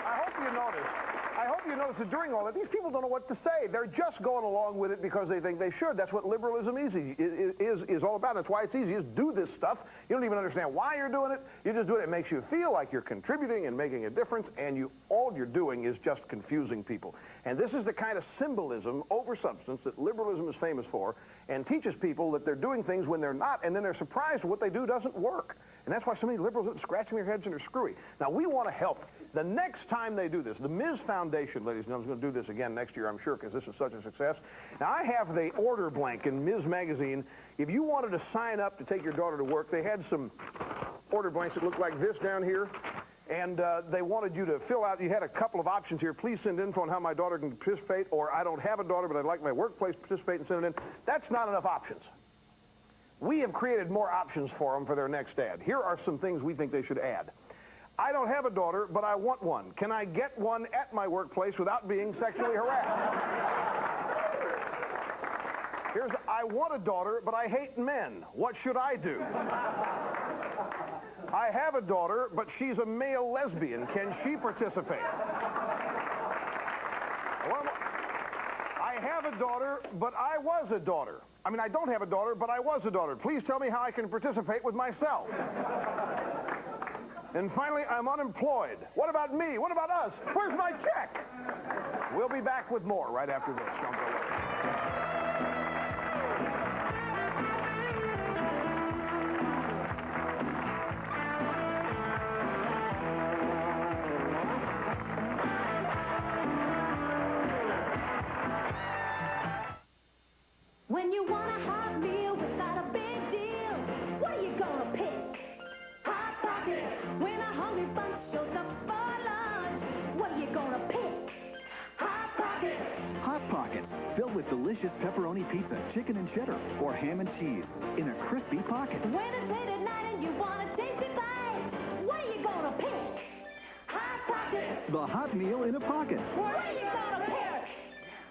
I hope you notice that during all that, these people don't know what to say. They're just going along with it because they think they should. That's what liberalism is all about. That's why it's easy. Just do this stuff. You don't even understand why you're doing it. You just do it. It makes you feel like you're contributing and making a difference, and all you're doing is just confusing people. And this is the kind of symbolism over substance that liberalism is famous for, and teaches people that they're doing things when they're not, and then they're surprised what they do doesn't work. And that's why so many liberals are scratching their heads and are screwy. Now, we want to help. The next time they do this, the Ms. Foundation, ladies and gentlemen, is going to do this again next year, I'm sure, because this is such a success. Now, I have the order blank in Ms. Magazine. If you wanted to sign up to take your daughter to work, they had some order blanks that looked like this down here. And they wanted you to fill out, you had a couple of options here. Please send info on how my daughter can participate, or I don't have a daughter, but I'd like my workplace to participate, and send it in. That's not enough options. We have created more options for them for their next ad. Here are some things we think they should add. I don't have a daughter, but I want one. Can I get one at my workplace without being sexually harassed? Here's, I want a daughter, but I hate men. What should I do? I have a daughter, but she's a male lesbian. Can she participate? I have a daughter, but I was a daughter. I mean, I don't have a daughter, but I was a daughter. Please tell me how I can participate with myself. And finally, I'm unemployed. What about me? What about us? Where's my check? We'll be back with more right after this. Don't go away. When you want a hot meal without a big deal, what are you gonna pick? Hot Pockets. When a hungry bunch shows up for lunch, what are you gonna pick? Hot Pockets. Hot Pockets, filled with delicious pepperoni pizza, chicken and cheddar, or ham and cheese in a crispy pocket. When it's late at night and you want a tasty bite, what are you gonna pick? Hot Pockets. The hot meal in a pocket. What are you gonna pick?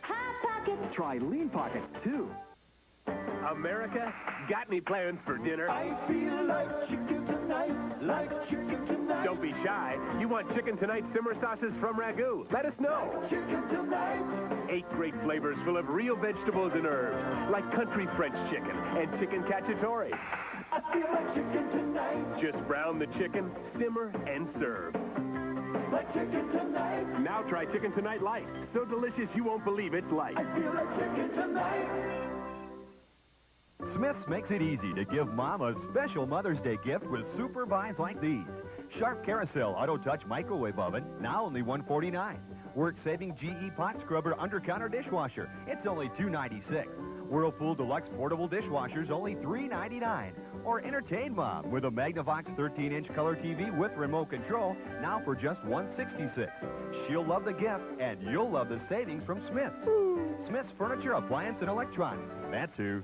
Hot Pockets. Try Lean Pockets, too. America, got any plans for dinner? I feel like chicken tonight, like chicken tonight. Don't be shy. You want Chicken Tonight simmer sauces from Ragu? Let us know. Chicken tonight. 8 great flavors full of real vegetables and herbs, like country French chicken and chicken cacciatore. I feel like chicken tonight. Just brown the chicken, simmer, and serve. Like chicken tonight. Now try Chicken Tonight Light. So delicious you won't believe it's light. I feel like chicken tonight. Smith's makes it easy to give Mom a special Mother's Day gift with super buys like these. Sharp Carousel Auto Touch Microwave Oven, now only $149. Work-saving GE Pot Scrubber Under-Counter Dishwasher, it's only $296. Whirlpool Deluxe Portable Dishwashers, only $399. Or entertain Mom with a Magnavox 13-inch color TV with remote control, now for just $166. She'll love the gift, and you'll love the savings from Smith's. Smith's Furniture, Appliance, and Electronics. That's who.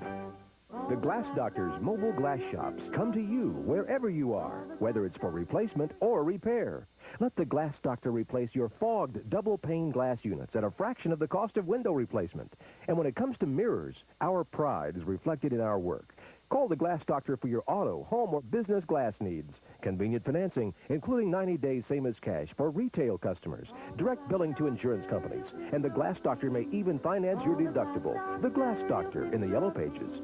The Glass Doctor's mobile glass shops come to you wherever you are, whether it's for replacement or repair. Let the Glass Doctor replace your fogged double-pane glass units at a fraction of the cost of window replacement. And when it comes to mirrors, our pride is reflected in our work. Call the Glass Doctor for your auto, home, or business glass needs. Convenient financing, including 90 days same as cash for retail customers. Direct billing to insurance companies. And the Glass Doctor may even finance your deductible. The Glass Doctor in the Yellow Pages.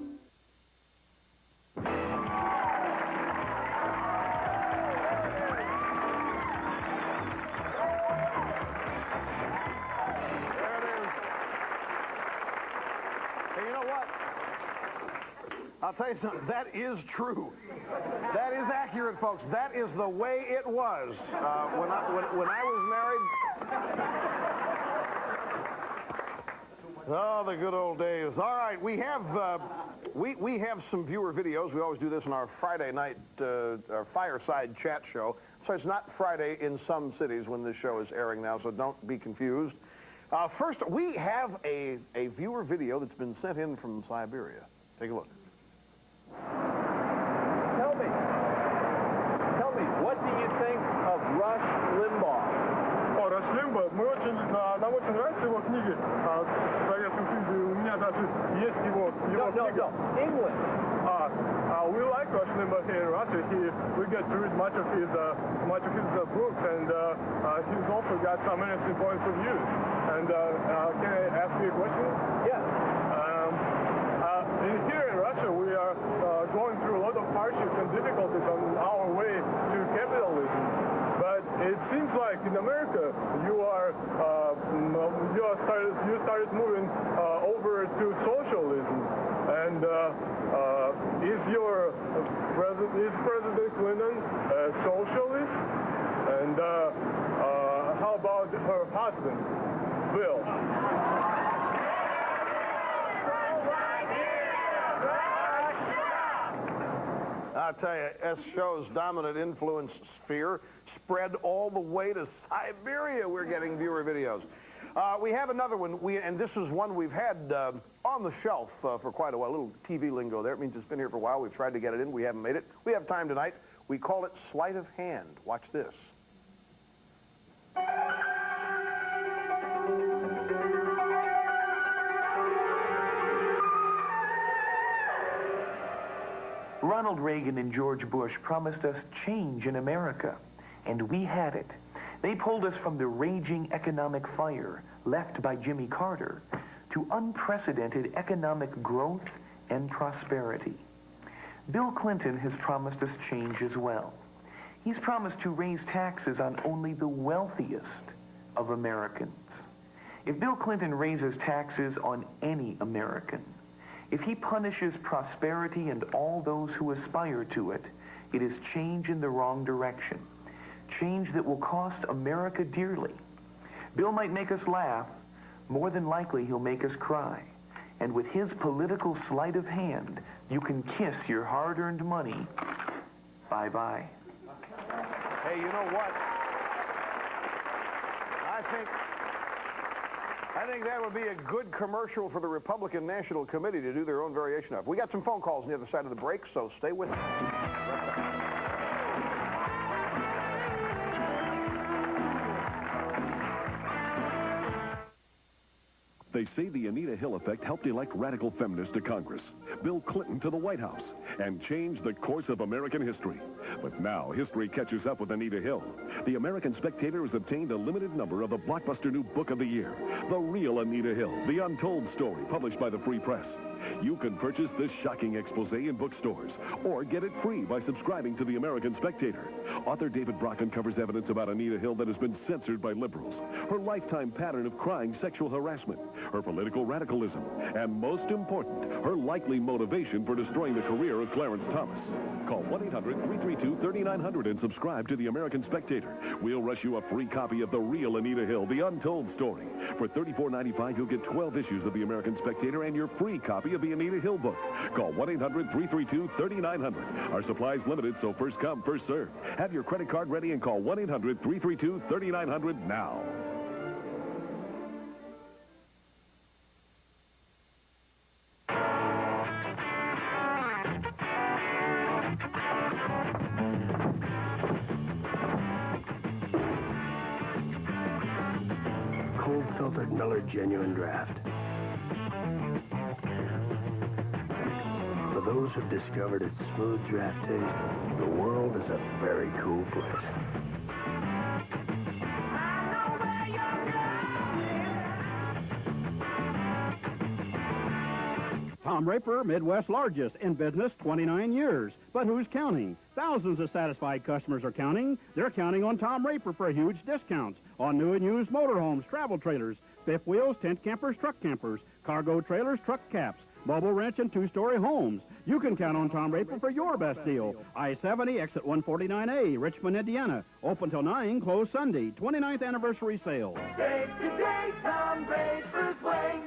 I'll tell you something, that is true. That is accurate, folks. That is the way it was when I was married. Oh, the good old days. All right, we have some viewer videos. We always do this in our Friday night our fireside chat show. So it's not Friday in some cities when this show is airing now, so don't be confused. First, we have a viewer video that's been sent in from Siberia. Take a look. Tell me, what do you think of Rush Limbaugh? О, Rush Limbaugh, нам очень нравятся его книги. В Советском Союзе у меня даже есть его книга. English. We like Rush Limbaugh here in Russia. We get to read much of his books, and he's also got some interesting points of view. And can I ask you a question? Yes. Here in Russia, we are going through a lot of hardships and difficulties on our way to capitalism. But it seems like in America, you started moving over to socialism. And is President Clinton a socialist? And how about her husband, Bill? I'll tell you, S show's dominant influence sphere spread all the way to Siberia. We're getting viewer videos. We have another one, and this is one we've had on the shelf for quite a while. A little TV lingo there. It means it's been here for a while. We've tried to get it in. We haven't made it. We have time tonight. We call it sleight of hand. Watch this. Ronald Reagan and George Bush promised us change in America, and we had it. They pulled us from the raging economic fire left by Jimmy Carter to unprecedented economic growth and prosperity. Bill Clinton has promised us change as well. He's promised to raise taxes on only the wealthiest of Americans. If Bill Clinton raises taxes on any American, if he punishes prosperity and all those who aspire to it, it is change in the wrong direction. Change that will cost America dearly. Bill might make us laugh. More than likely, he'll make us cry. And with his political sleight of hand, you can kiss your hard-earned money bye-bye. Hey, you know what? I think that would be a good commercial for the Republican National Committee to do their own variation of. We got some phone calls on the other side of the break, so stay with us. They say the Anita Hill effect helped elect radical feminists to Congress, Bill Clinton to the White House, and changed the course of American history. But now history catches up with Anita Hill. The American Spectator has obtained a limited number of the blockbuster new book of the year, The Real Anita Hill, The Untold Story, published by the Free Press. You can purchase this shocking expose in bookstores or get it free by subscribing to the American Spectator. Author David Brock uncovers evidence about Anita Hill that has been censored by liberals, her lifetime pattern of crying sexual harassment, her political radicalism, and most important, her likely motivation for destroying the career of Clarence Thomas. Call 1-800-332-3900 and subscribe to the American Spectator. We'll rush you a free copy of The Real Anita Hill, The Untold Story. For $34.95, you'll get 12 issues of the American Spectator and your free copy of the Anita Hill book. Call 1-800-332-3900. Our supply's limited, so first come, first served. Have your credit card ready and call 1-800-332-3900 now. Cold-filtered Miller Genuine Draft. For those who've discovered its smooth draft taste, the world is a very cool place. Tom Raper, Midwest's largest, in business 29 years. But who's counting? Thousands of satisfied customers are counting. They're counting on Tom Raper for huge discounts on new and used motorhomes, travel trailers, fifth wheels, tent campers, truck campers, cargo trailers, truck caps, mobile wrench, and two-story homes. You can count on Tom Raper for your best deal. I-70, exit 149A, Richmond, Indiana. Open till 9, closed Sunday. 29th anniversary sale. Day to day, Tom Raper's way.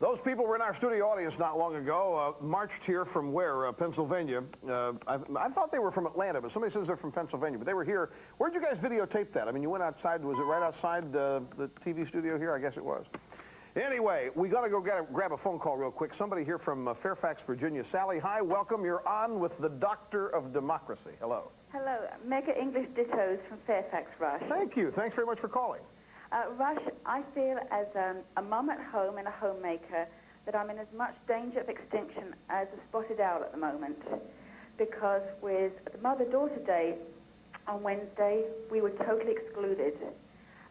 Those people were in our studio audience not long ago, marched here from where? Pennsylvania. I thought they were from Atlanta, but somebody says they're from Pennsylvania. But they were here. Where'd you guys videotape that? I mean, you went outside. Was it right outside the TV studio here? I guess it was. Anyway, we got to go grab a phone call real quick. Somebody here from Fairfax, Virginia. Sally, hi, welcome. You're on with the Doctor of Democracy. Hello. Hello. Mega English Dittos from Fairfax, Rush. Thank you. Thanks very much for calling. Rush, I feel as a mum at home and a homemaker that I'm in as much danger of extinction as a spotted owl at the moment. Because with the Mother-Daughter Day on Wednesday, we were totally excluded.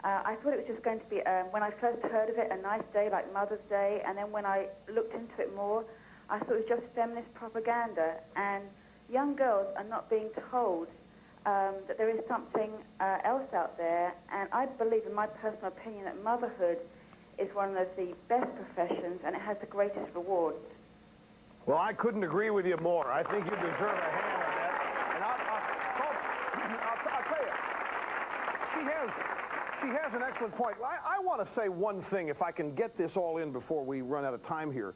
I thought it was just going to be, when I first heard of it, a nice day like Mother's Day, and then when I looked into it more, I thought it was just feminist propaganda, and young girls are not being told that there is something else out there, and I believe, in my personal opinion, that motherhood is one of the best professions, and it has the greatest rewards. Well, I couldn't agree with you more. I think you deserve a hand on that. And I'll tell you, she has an excellent point. I want to say one thing, if I can get this all in before we run out of time here.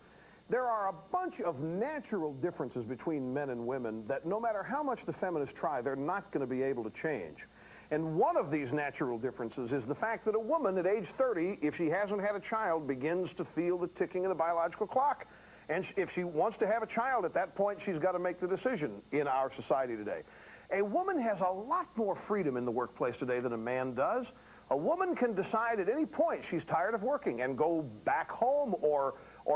There are a bunch of natural differences between men and women that no matter how much the feminists try, they're not going to be able to change. And one of these natural differences is the fact that a woman at age 30, if she hasn't had a child, begins to feel the ticking of the biological clock. And if she wants to have a child at that point, she's got to make the decision in our society today. A woman has a lot more freedom in the workplace today than a man does. A woman can decide at any point she's tired of working and go back home or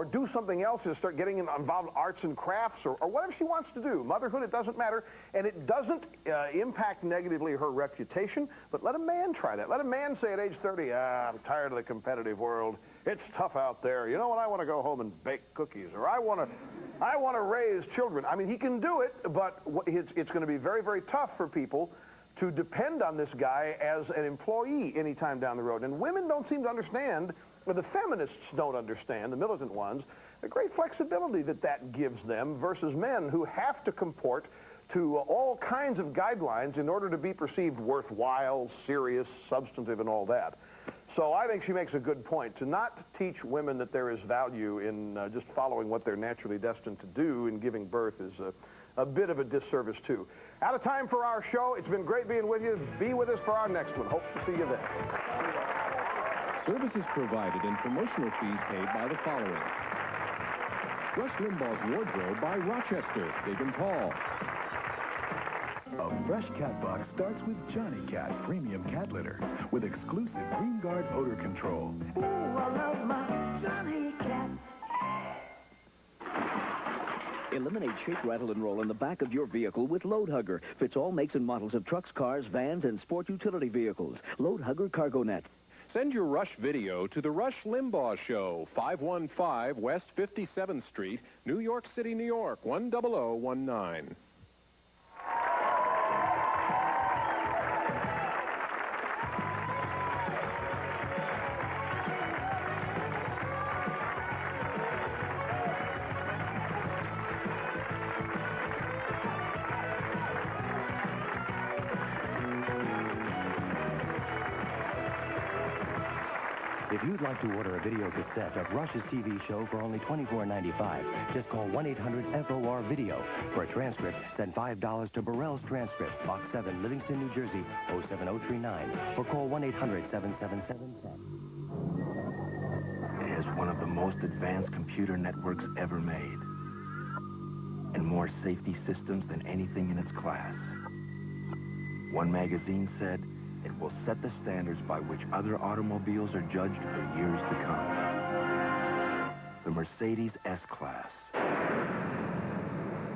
do something else and start getting involved in arts and crafts or whatever she wants to do. Motherhood, it doesn't matter. And it doesn't impact negatively her reputation. But let a man try that. Let a man say at age 30, I'm tired of the competitive world. It's tough out there. You know what? I want to go home and bake cookies. Or I want to raise children. I mean, he can do it, but it's going to be very, very tough for people to depend on this guy as an employee anytime down the road. And women don't seem to understand, or the feminists don't understand, the militant ones, the great flexibility that gives them versus men who have to comport to all kinds of guidelines in order to be perceived worthwhile, serious, substantive, and all that. So I think she makes a good point. To not teach women that there is value in just following what they're naturally destined to do in giving birth is a bit of a disservice, too. Out of time for our show. It's been great being with you. Be with us for our next one. Hope to see you there. Services provided and promotional fees paid by the following. Rush Limbaugh's Wardrobe by Rochester, Big and Tall. A fresh cat box starts with Johnny Cat Premium Cat Litter with exclusive Green Guard odor control. Ooh, I love my Johnny Cat. Eliminate shake, rattle, and roll in the back of your vehicle with Load Hugger. Fits all makes and models of trucks, cars, vans, and sport utility vehicles. Load Hugger Cargo Net. Send your Rush video to the Rush Limbaugh Show, 515 West 57th Street, New York City, New York, 10019. If you'd like to order a video cassette of Rush's TV show for only $24.95, just call 1-800-FOR-VIDEO. For a transcript, send $5 to Burrell's Transcript, Box 7, Livingston, New Jersey, 07039, or call 1-800-777-10. It has one of the most advanced computer networks ever made, and more safety systems than anything in its class. One magazine said it will set the standards by which other automobiles are judged for years to come. The Mercedes S-Class.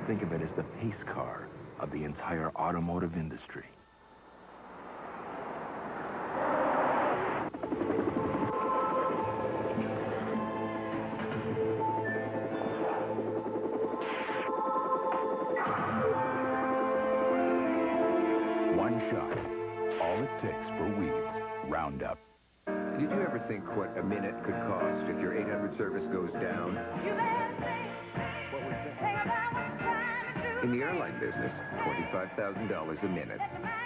Think of it as the pace car of the entire automotive industry. One shot. All it takes for weeds. Roundup. Did you ever think what a minute could cost if your 800 service goes down? In the airline business, $25,000 a minute.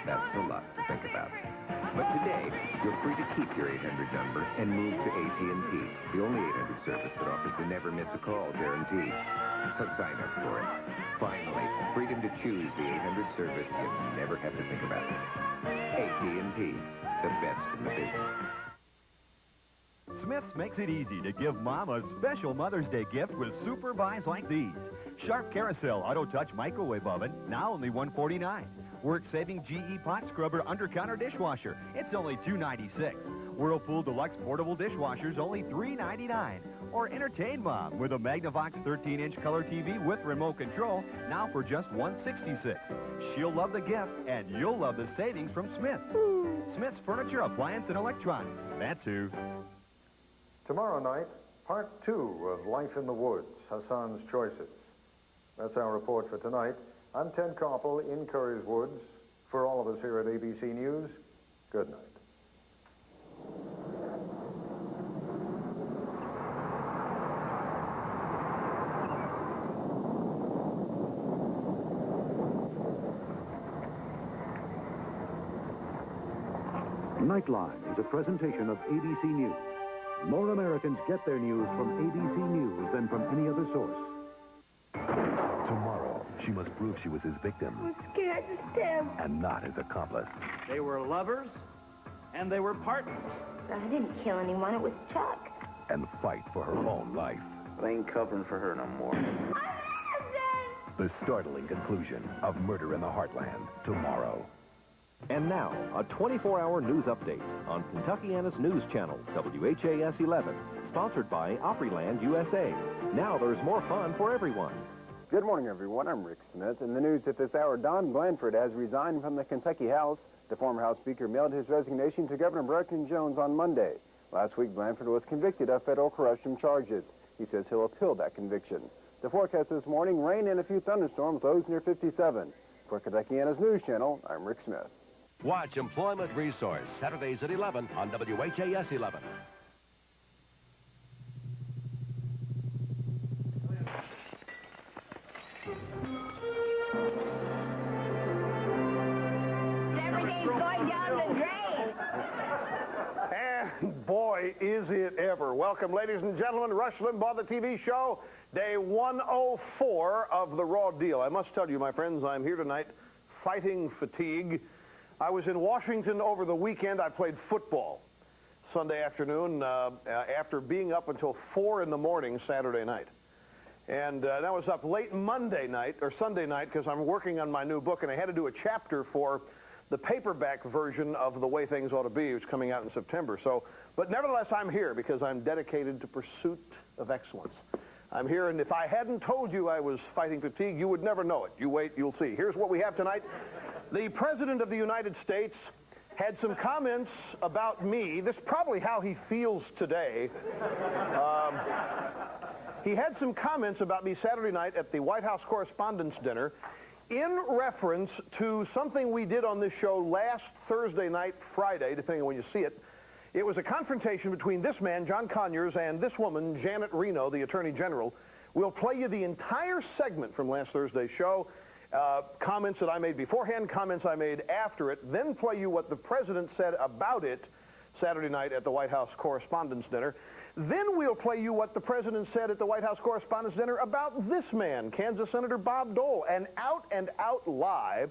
That's a lot to think about. But today, you're free to keep your 800 number and move to AT&T, the only 800 service that offers the never miss a call guarantee. So sign up for it. Finally, freedom to choose the 800 service you never have to think about. AT&T, the best in the business. Smith's makes it easy to give Mom a special Mother's Day gift with super buys like these. Sharp Carousel Auto Touch Microwave Oven, now only $149. Work-saving GE Pot Scrubber Under-Counter Dishwasher, it's only $296. Whirlpool Deluxe Portable Dishwashers, only $399. Or entertain Mom with a Magnavox 13-inch color TV with remote control, now for just $166. She'll love the gift, and you'll love the savings from Smith's. Smith's Furniture, Appliance, and Electronics. That's who. Tomorrow night, part 2 of Life in the Woods, Hassan's Choices. That's our report for tonight. I'm Ted Koppel in Curry's Woods. For all of us here at ABC News, good night. Nightline is a presentation of ABC News. More Americans get their news from ABC News than from any other source. Tomorrow, she must prove she was his victim I'm scared to stab. and not his accomplice. They were lovers, and they were partners. I didn't kill anyone. It was Chuck. And fight for her own life. I ain't covering for her no more. The startling conclusion of Murder in the Heartland, tomorrow. And now, a 24-hour news update on Kentuckiana's news channel, WHAS 11, sponsored by Opryland, USA. Now there's more fun for everyone. Good morning, everyone. I'm Rick Smith. In the news at this hour, Don Blanford has resigned from the Kentucky House. The former House Speaker mailed his resignation to Governor Braxton Jones on Monday. Last week, Blanford was convicted of federal corruption charges. He says he'll appeal that conviction. The forecast this morning, rain and a few thunderstorms, lows near 57. For Kentuckiana's news channel, I'm Rick Smith. Watch Employment Resource, Saturdays at 11 on WHAS 11. Everything's going down the drain. And boy, is it ever. Welcome, ladies and gentlemen, Rush Limbaugh, the TV show, day 104 of The Raw Deal. I must tell you, my friends, I'm here tonight fighting fatigue. I was in Washington over the weekend. I played football Sunday afternoon after being up until 4 in the morning Saturday night. And that was up late Monday night, or Sunday night, because I'm working on my new book, and I had to do a chapter for the paperback version of The Way Things Ought to Be, which is coming out in September. So, but nevertheless, I'm here because I'm dedicated to pursuit of excellence. I'm here, and if I hadn't told you I was fighting fatigue, you would never know it. You wait, you'll see. Here's what we have tonight. The President of the United States had some comments about me. This is probably how he feels today. He had some comments about me Saturday night at the White House Correspondents' Dinner in reference to something we did on this show last Thursday night, Friday, depending on when you see it. It was a confrontation between this man, John Conyers, and this woman, Janet Reno, the Attorney General. We'll play you the entire segment from last Thursday's show. Comments that I made beforehand, comments I made after it, then play you what the president said about it Saturday night at the White House Correspondents' Dinner. Then we'll play you what the president said at the White House Correspondents' Dinner about this man, Kansas Senator Bob Dole, an out-and-out lie,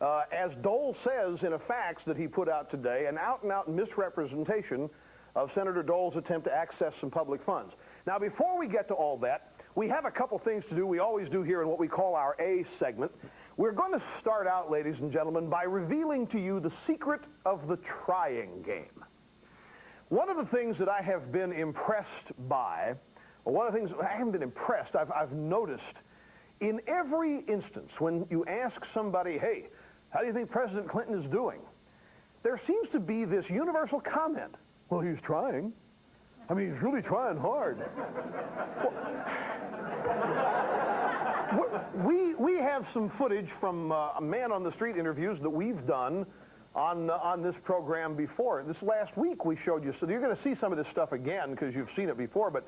as Dole says in a fax that he put out today, an out-and-out misrepresentation of Senator Dole's attempt to access some public funds. Now, before we get to all that, we have a couple things to do. We always do here in what we call our A segment. We're going to start out, ladies and gentlemen, by revealing to you the secret of the trying game. One of the things that I have been impressed by, or one of the things, I haven't been impressed, I've noticed, in every instance when you ask somebody, hey, how do you think President Clinton is doing? There seems to be this universal comment. Well, he's trying. I mean, he's really trying hard. We have some footage from Man on the Street interviews that we've done on this program before. This last week we showed you, so you're going to see some of this stuff again because you've seen it before. But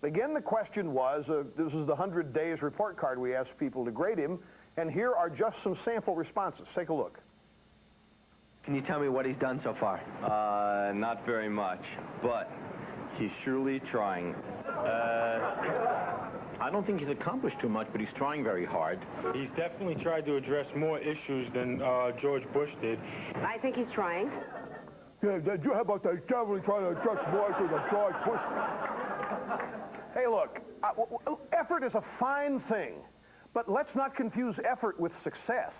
again, the question was, this is the 100 Days report card we asked people to grade him, and here are just some sample responses. Take a look. Can you tell me what he's done so far? Not very much, but he's surely trying. I don't think he's accomplished too much, but he's trying very hard. He's definitely tried to address more issues than George Bush did. I think he's trying. Yeah, how about that? Definitely trying to address more issues than George Bush. Hey, look, effort is a fine thing, but let's not confuse effort with success.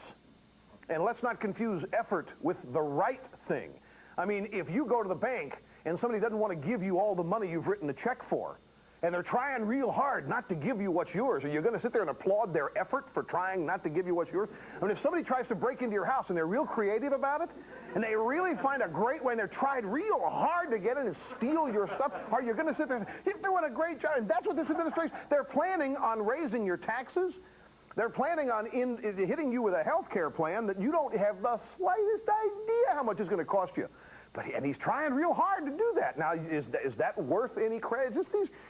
And let's not confuse effort with the right thing. I mean, if you go to the bank and somebody doesn't want to give you all the money you've written a check for, and they're trying real hard not to give you what's yours, are you going to sit there and applaud their effort for trying not to give you what's yours? I mean, if somebody tries to break into your house and they're real creative about it, and they really find a great way, and they're tried real hard to get in and steal your stuff, are you going to sit there and say, you're doing a great job? And that's what this administration, they're planning on raising your taxes. They're planning on hitting you with a health care plan that you don't have the slightest idea how much it's going to cost you. And he's trying real hard to do that. Now, is that worth any credit?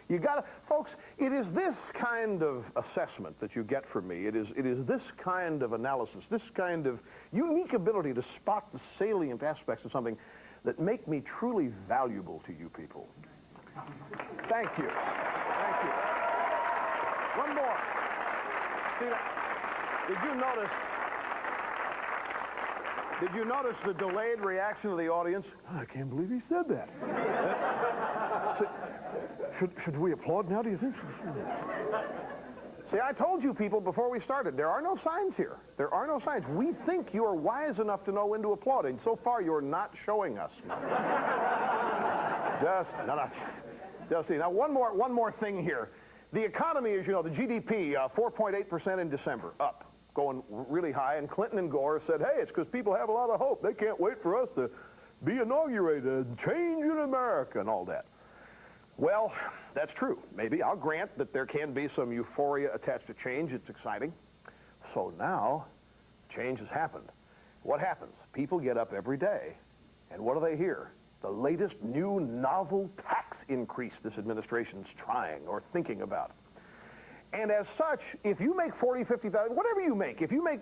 You got to, folks, it is this kind of assessment that you get from me. It is this kind of analysis, this kind of unique ability to spot the salient aspects of something that make me truly valuable to you people. Thank you. Thank you. One more. See, did you notice the delayed reaction of the audience? Oh, I can't believe he said that. Should we applaud now, do you think? See, I told you people before we started, there are no signs here. There are no signs. We think you're wise enough to know when to applaud, and so far you're not showing us. Just see. Now, one more thing here. The economy, as you know, the GDP, 4.8% in December, up, going really high. And Clinton and Gore said, hey, it's because people have a lot of hope. They can't wait for us to be inaugurated, change in America, and all that. Well, that's true. Maybe I'll grant that there can be some euphoria attached to change. It's exciting. So now, change has happened. What happens? People get up every day, and what do they hear? The latest new novel tax increase this administration's trying or thinking about. And as such, if you make $40,000, $50,000, whatever you make, if you make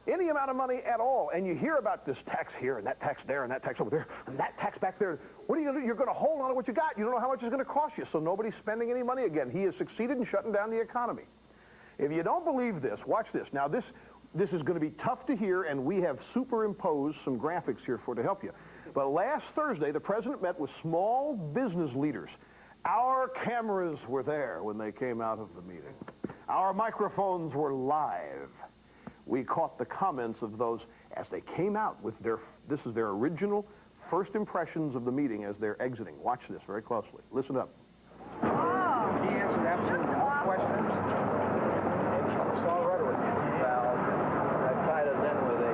any amount of money at all, and you hear about this tax here, and that tax there, and that tax over there, and that tax back there, what are you going to do? You're going to hold on to what you got. You don't know how much it's going to cost you, so nobody's spending any money again. He has succeeded in shutting down the economy. If you don't believe this, watch this. Now, this is going to be tough to hear, and we have superimposed some graphics here to help you. But last Thursday, the president met with small business leaders. Our cameras were there when they came out of the meeting. Our microphones were live. We caught the comments of those as they came out with this is their original first impressions of the meeting as they're exiting. Watch this very closely. Listen up. He answered absolutely no questions. It's all rhetoric. Well, I tied it in with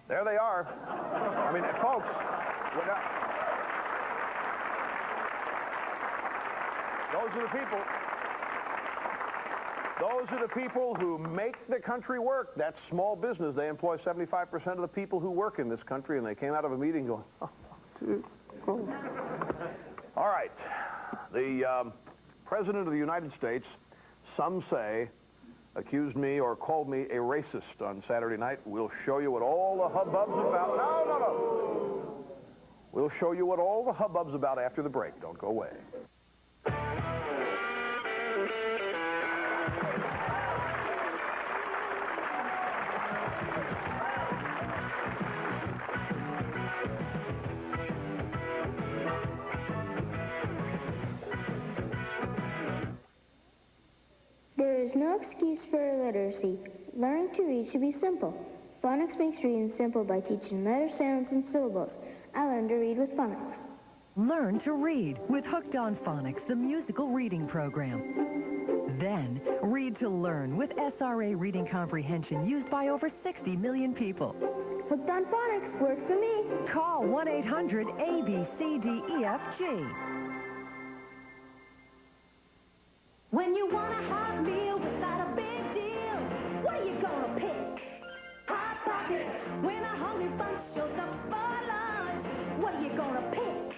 There they are. I mean, folks, those are the people. Those are the people who make the country work. That's small business. They employ 75% of the people who work in this country, and they came out of a meeting going, oh, dude. Oh. All right. The President of the United States, some say, accused me or called me a racist on Saturday night. We'll show you what all the hubbub's about. No. We'll show you what all the hubbub's about after the break. Don't go away. There is no excuse for illiteracy. Learning to read should be simple. Phonics makes reading simple by teaching letter sounds and syllables. I learned to read with phonics. Learn to read with Hooked on Phonics, the musical reading program. Then, read to learn with SRA reading comprehension used by over 60 million people. Hooked on Phonics worked for me. Call 1-800-ABCDEFG. When you want a hot meal without a big deal, what are you gonna pick? Hot Pockets. When a hungry bunch shows up for lunch, what are you gonna pick?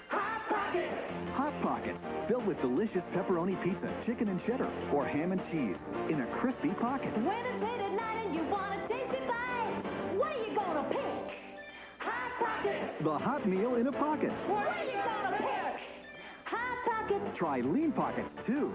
Hot Pockets. Hot Pockets, filled with delicious pepperoni pizza, chicken and cheddar, or ham and cheese in a crispy pocket. When it's late at night and you want a tasty bite, what are you gonna pick? Hot Pockets. The hot meal in a pocket. What are you gonna pick? Hot Pockets. Try Lean Pockets, too.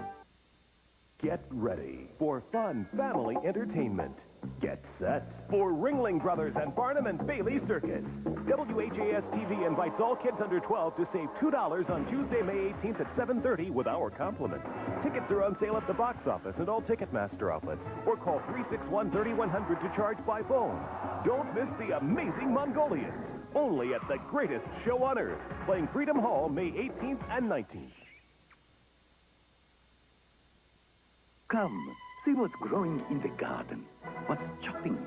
Get ready for fun family entertainment. Get set for Ringling Brothers and Barnum and Bailey Circus. WHAS-TV invites all kids under 12 to save $2 on Tuesday, May 18th at 7:30 with our compliments. Tickets are on sale at the box office and all Ticketmaster outlets, or call 361-3100 to charge by phone. Don't miss the amazing Mongolians, only at the greatest show on earth, playing Freedom Hall May 18th and 19th. Come, see what's growing in the garden. What's chopping?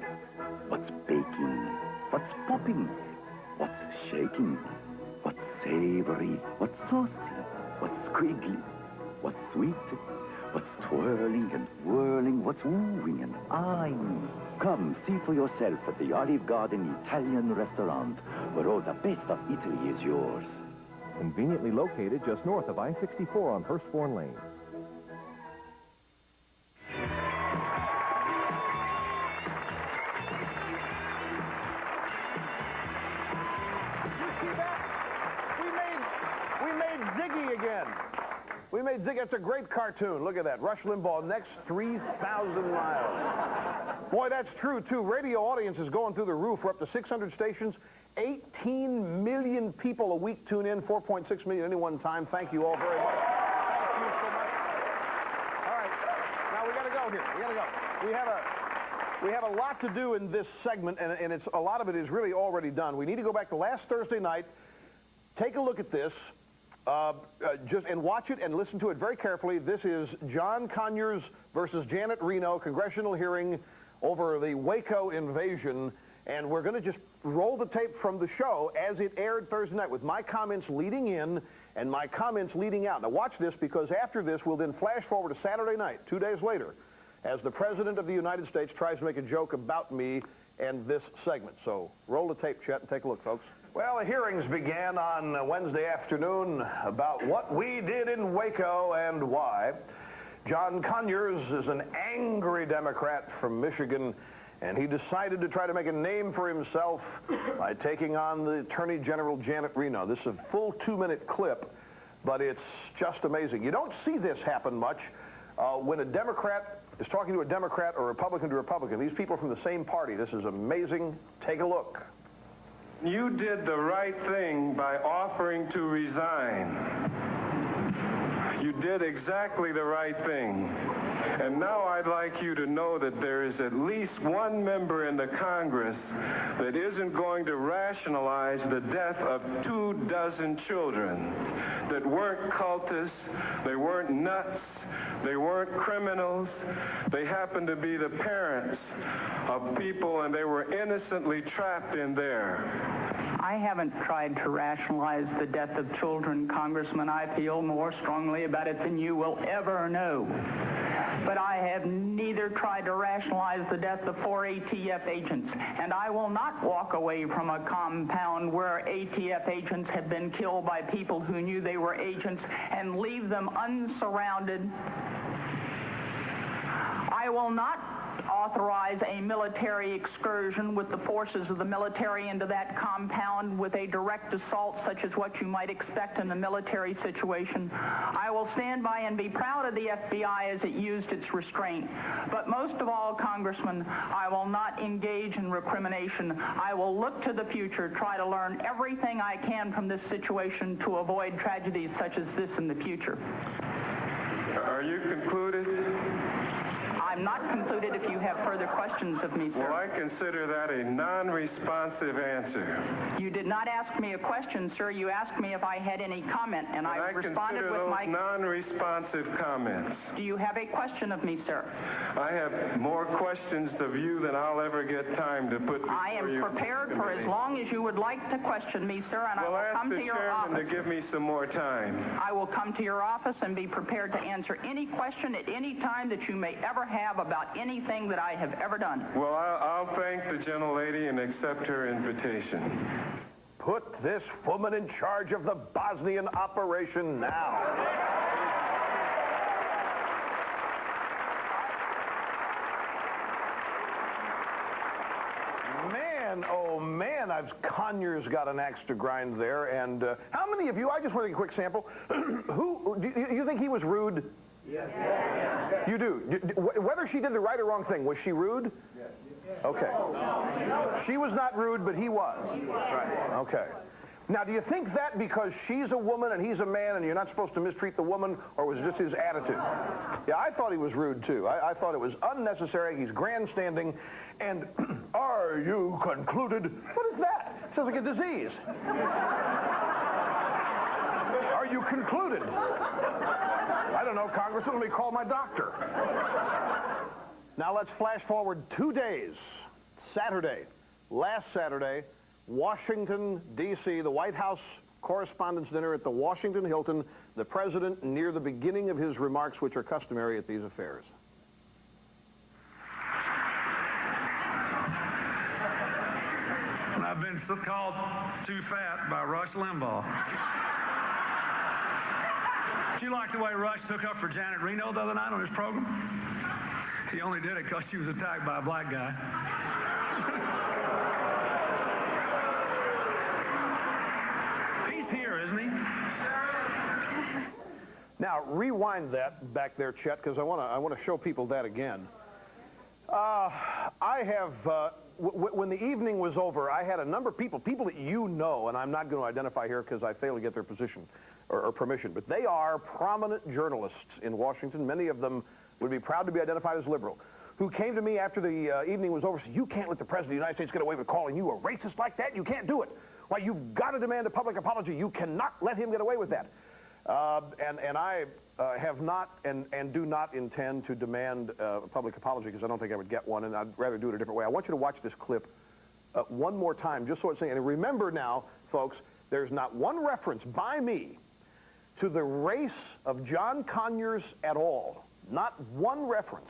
What's baking? What's popping? What's shaking? What's savory? What's saucy? What's squiggly? What's sweet? What's twirling and whirling? What's wooing and eyeing? Come, see for yourself at the Olive Garden Italian restaurant, where all the best of Italy is yours. Conveniently located just north of I-64 on Hurstbourne Lane. We made Ziggy. It's a great cartoon. Look at that. Rush Limbaugh, next 3,000 miles. Boy, that's true, too. Radio audience is going through the roof. We're up to 600 stations. 18 million people a week tune in. 4.6 million at any one time. Thank you all very much. Thank you so much. All right. Now, we got to go here. We got to go. We have a lot to do in this segment, and it's a lot of it is really already done. We need to go back to last Thursday night. Take a look at this. And watch it and listen to it very carefully. This is John Conyers versus Janet Reno, congressional hearing over the Waco invasion. And we're going to just roll the tape from the show as it aired Thursday night with my comments leading in and my comments leading out. Now watch this, because after this, we'll then flash forward to Saturday night, 2 days later, as the President of the United States tries to make a joke about me and this segment. So roll the tape, Chet, and take a look, folks. Well, the hearings began on Wednesday afternoon about what we did in Waco and why. John Conyers is an angry Democrat from Michigan, and he decided to try to make a name for himself by taking on the Attorney General Janet Reno. This is a full 2-minute clip, but it's just amazing. You don't see this happen much when a Democrat is talking to a Democrat or Republican to Republican. These people are from the same party. This is amazing. Take a look. You did the right thing by offering to resign. You did exactly the right thing. And now I'd like you to know that there is at least one member in the Congress that isn't going to rationalize the death of 24 children that weren't cultists, they weren't nuts, they weren't criminals. They happened to be the parents of people, and they were innocently trapped in there. I haven't tried to rationalize the death of children, Congressman. I feel more strongly about it than you will ever know. But I have neither tried to rationalize the death of 4 ATF agents, and I will not walk away from a compound where ATF agents have been killed by people who knew they were agents and leave them unsurrounded. I will not authorize a military excursion with the forces of the military into that compound with a direct assault such as what you might expect in a military situation. I will stand by and be proud of the FBI as it used its restraint. But most of all, Congressman, I will not engage in recrimination. I will look to the future, try to learn everything I can from this situation to avoid tragedies such as this in the future. Are you concluded? I'm not concluded if you have further questions of me, sir. Well, I consider that a non-responsive answer. You did not ask me a question, sir. You asked me if I had any comment, and I responded with my... non-responsive comments. Do you have a question of me, sir? I have more questions of you than I'll ever get time to put before I am prepared for as long as you would like to question me, sir, and I will come to your office. Well, ask the chairman to give me some more time. I will come to your office and be prepared to answer any question at any time that you may ever have about anything that I have ever done. Well, I'll thank the gentlelady and accept her invitation. Put this woman in charge of the Bosnian operation now. Oh man, Conyers got an axe to grind there. And how many of you, I just want to take a quick sample, who, do you think he was rude? Yes. You do? Whether she did the right or wrong thing, was she rude? Yes. Okay. She was not rude, but he was. Right. Okay. Now, do you think that because she's a woman and he's a man and you're not supposed to mistreat the woman, or was it just his attitude? Yeah, I thought he was rude, too. I thought it was unnecessary. He's grandstanding. And are you concluded? What is that? Sounds like a disease. Are you concluded? I don't know, Congressman. Let me call my doctor. Now, let's flash forward 2 days. Saturday, last Saturday, Washington, D.C., the White House Correspondents' Dinner at the Washington Hilton, the president near the beginning of his remarks, which are customary at these affairs. I've been called too fat by Rush Limbaugh. Did you like the way Rush took up for Janet Reno the other night on his program? He only did it because she was attacked by a black guy. He's here, isn't he? Now, rewind that back there, Chet, because I want to show people that again. When the evening was over, I had a number of people that you know, and I'm not going to identify here because I failed to get their position or permission, but they are prominent journalists in Washington. Many of them would be proud to be identified as liberal, who came to me after the evening was over and said, you can't let the President of the United States get away with calling you a racist like that. You can't do it. Why, you've got to demand a public apology. You cannot let him get away with that. And I have not and do not intend to demand a public apology because I don't think I would get one, and I'd rather do it a different way. I want you to watch this clip one more time, just so it's saying. And remember now, folks, there's not one reference by me to the race of John Conyers at all. Not one reference.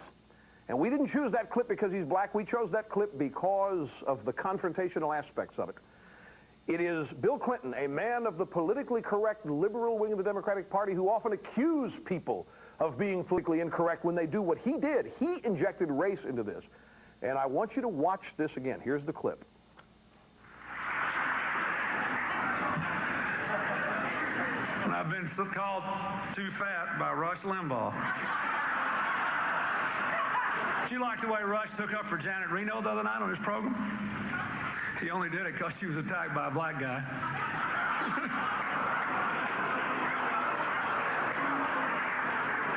And we didn't choose that clip because he's black. We chose that clip because of the confrontational aspects of it. It is Bill Clinton, a man of the politically correct liberal wing of the Democratic Party, who often accuse people of being politically incorrect when they do what he did. He injected race into this. And I want you to watch this again. Here's the clip. I've been called too fat by Rush Limbaugh. Did you like the way Rush took up for Janet Reno the other night on his program? He only did it because she was attacked by a black guy.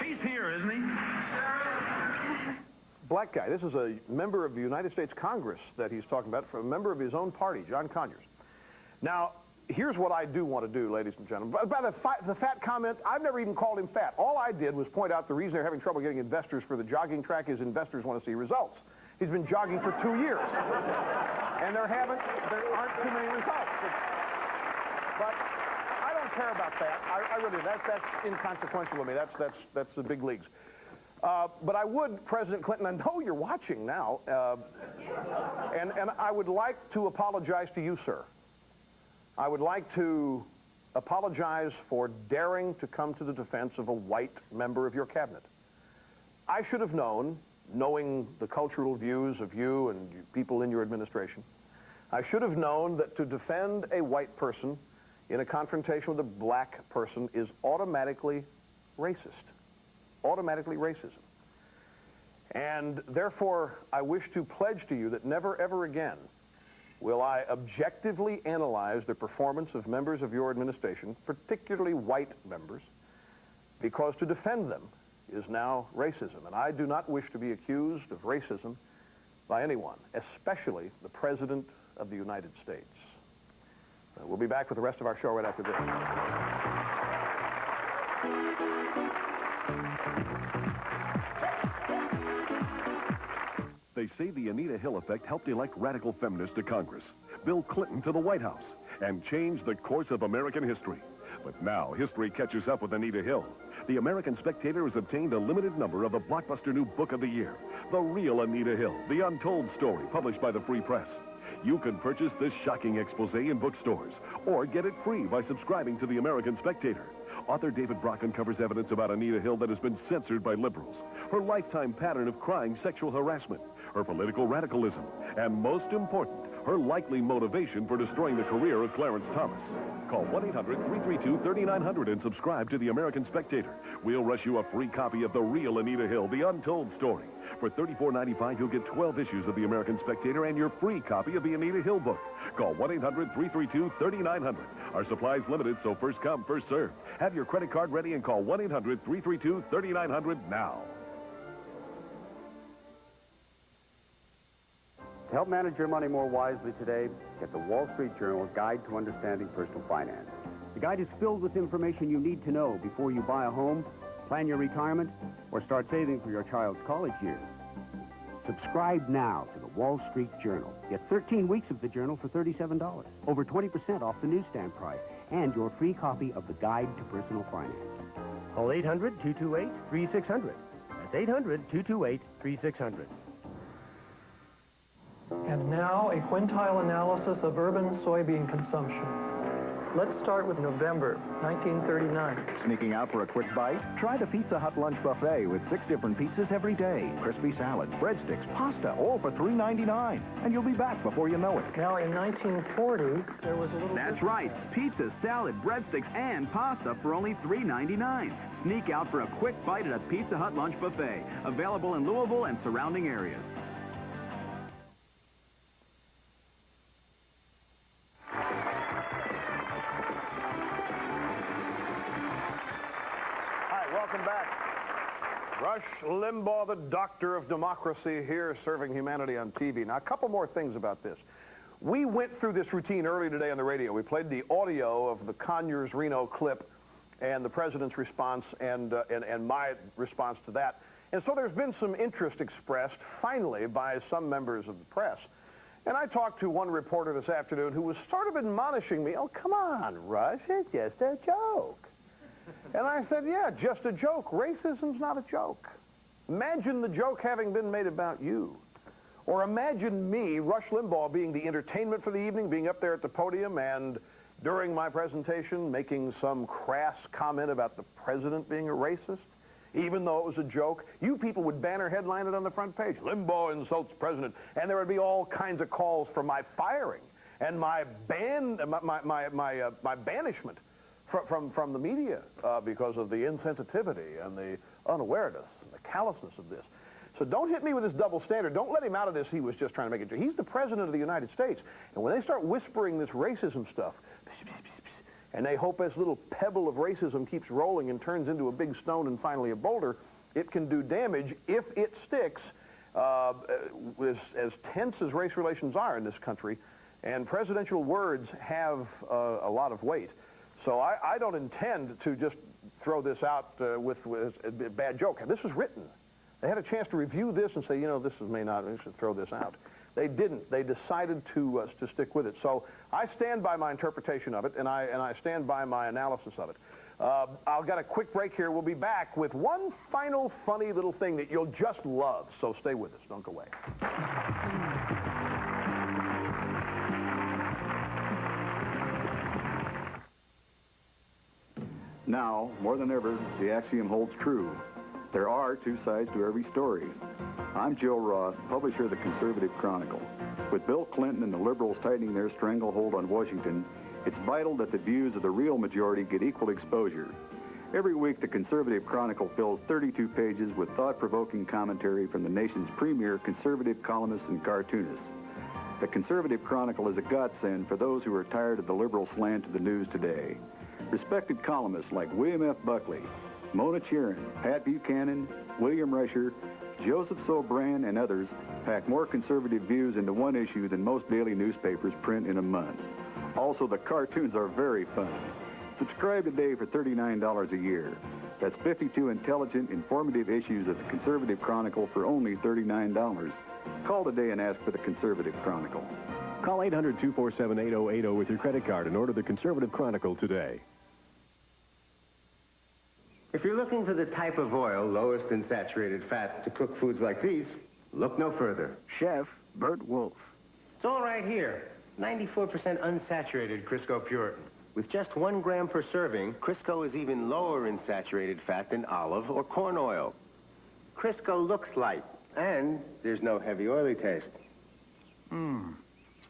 He's here, isn't he? Black guy. This is a member of the United States Congress that he's talking about, from a member of his own party, John Conyers. Now, here's what I do want to do, ladies and gentlemen. About the fat comment, I've never even called him fat. All I did was point out the reason they're having trouble getting investors for the jogging track is investors want to see results. He's been jogging for 2 years. And there aren't too many results. But I don't care about that. I really, that's inconsequential to me. That's the big leagues. But I would, President Clinton, I know you're watching now, and I would like to apologize to you, sir. I would like to apologize for daring to come to the defense of a white member of your cabinet. I should have known knowing the cultural views of you and people in your administration, I should have known that to defend a white person in a confrontation with a black person is automatically racist. Automatically racism. And therefore, I wish to pledge to you that never, ever again will I objectively analyze the performance of members of your administration, particularly white members, because to defend them is now racism. And I do not wish to be accused of racism by anyone, especially the President of the United States. We'll be back with the rest of our show right after this. They say the Anita Hill effect helped elect radical feminists to Congress, Bill Clinton to the White House, and change the course of American history. But now history catches up with Anita Hill. The American Spectator has obtained a limited number of the blockbuster new book of the year, The Real Anita Hill, The Untold Story, published by the Free Press. You can purchase this shocking expose in bookstores, or get it free by subscribing to the American Spectator. Author David Brock uncovers evidence about Anita Hill that has been censored by liberals, her lifetime pattern of crying sexual harassment, her political radicalism, and most important, her likely motivation for destroying the career of Clarence Thomas. Call 1-800-332-3900 and subscribe to the American Spectator. We'll rush you a free copy of The Real Anita Hill, The Untold Story. For $34.95, you'll get 12 issues of the American Spectator and your free copy of the Anita Hill book. Call 1-800-332-3900. Our supply's limited, so first come, first served. Have your credit card ready and call 1-800-332-3900 now. To help manage your money more wisely today, get the Wall Street Journal Guide to Understanding Personal Finance. The guide is filled with information you need to know before you buy a home, plan your retirement, or start saving for your child's college years. Subscribe now to the Wall Street Journal. Get 13 weeks of the journal for $37, over 20% off the newsstand price, and your free copy of the Guide to Personal Finance. Call 800-228-3600. That's 800-228-3600. And now, a quintile analysis of urban soybean consumption. Let's start with November 1939. Sneaking out for a quick bite? Try the Pizza Hut lunch buffet with 6 different pizzas every day. Crispy salads, breadsticks, pasta, all for $3.99. And you'll be back before you know it. Now, in 1940, there was a little... That's right. Pizza, salad, breadsticks, and pasta for only $3.99. Sneak out for a quick bite at a Pizza Hut lunch buffet. Available in Louisville and surrounding areas. Welcome back. Rush Limbaugh, the doctor of democracy, here serving humanity on TV. Now, a couple more things about this. We went through this routine early today on the radio. We played the audio of the Conyers-Reno clip and the president's response and my response to that. And so there's been some interest expressed, finally, by some members of the press. And I talked to one reporter this afternoon who was sort of admonishing me, oh, come on, Rush, it's just a joke. And I said, yeah, just a joke. Racism's not a joke. Imagine the joke having been made about you. Or imagine me, Rush Limbaugh, being the entertainment for the evening, being up there at the podium and during my presentation making some crass comment about the president being a racist, even though it was a joke. You people would banner headline it on the front page. Limbaugh insults president. And there would be all kinds of calls for my firing and my banishment from the media because of the insensitivity and the unawareness and the callousness of this. So don't hit me with this double standard. Don't let him out of this. He was just trying to make it. He's the president of the United States. And when they start whispering this racism stuff, and they hope this little pebble of racism keeps rolling and turns into a big stone and finally a boulder, it can do damage if it sticks, as tense as race relations are in this country. And presidential words have a lot of weight. So I don't intend to just throw this out with a bad joke. And this was written. They had a chance to review this and say, you know, we should throw this out. They didn't. They decided to stick with it. So I stand by my interpretation of it, and I stand by my analysis of it. I'll get a quick break here. We'll be back with one final funny little thing that you'll just love. So stay with us. Don't go away. Now, more than ever, the axiom holds true. There are two sides to every story. I'm Joe Ross, publisher of the Conservative Chronicle. With Bill Clinton and the liberals tightening their stranglehold on Washington, it's vital that the views of the real majority get equal exposure. Every week, the Conservative Chronicle fills 32 pages with thought-provoking commentary from the nation's premier conservative columnists and cartoonists. The Conservative Chronicle is a godsend for those who are tired of the liberal slant to the news today. Respected columnists like William F. Buckley, Mona Charen, Pat Buchanan, William Rescher, Joseph Sobran, and others pack more conservative views into one issue than most daily newspapers print in a month. Also, the cartoons are very funny. Subscribe today for $39 a year. That's 52 intelligent, informative issues of the Conservative Chronicle for only $39. Call today and ask for the Conservative Chronicle. Call 800-247-8080 with your credit card and order the Conservative Chronicle today. If you're looking for the type of oil lowest in saturated fat to cook foods like these, look no further. Chef Bert Wolf. It's all right here. 94% unsaturated Crisco Puritan. With just 1 gram per serving, Crisco is even lower in saturated fat than olive or corn oil. Crisco looks light, and there's no heavy oily taste.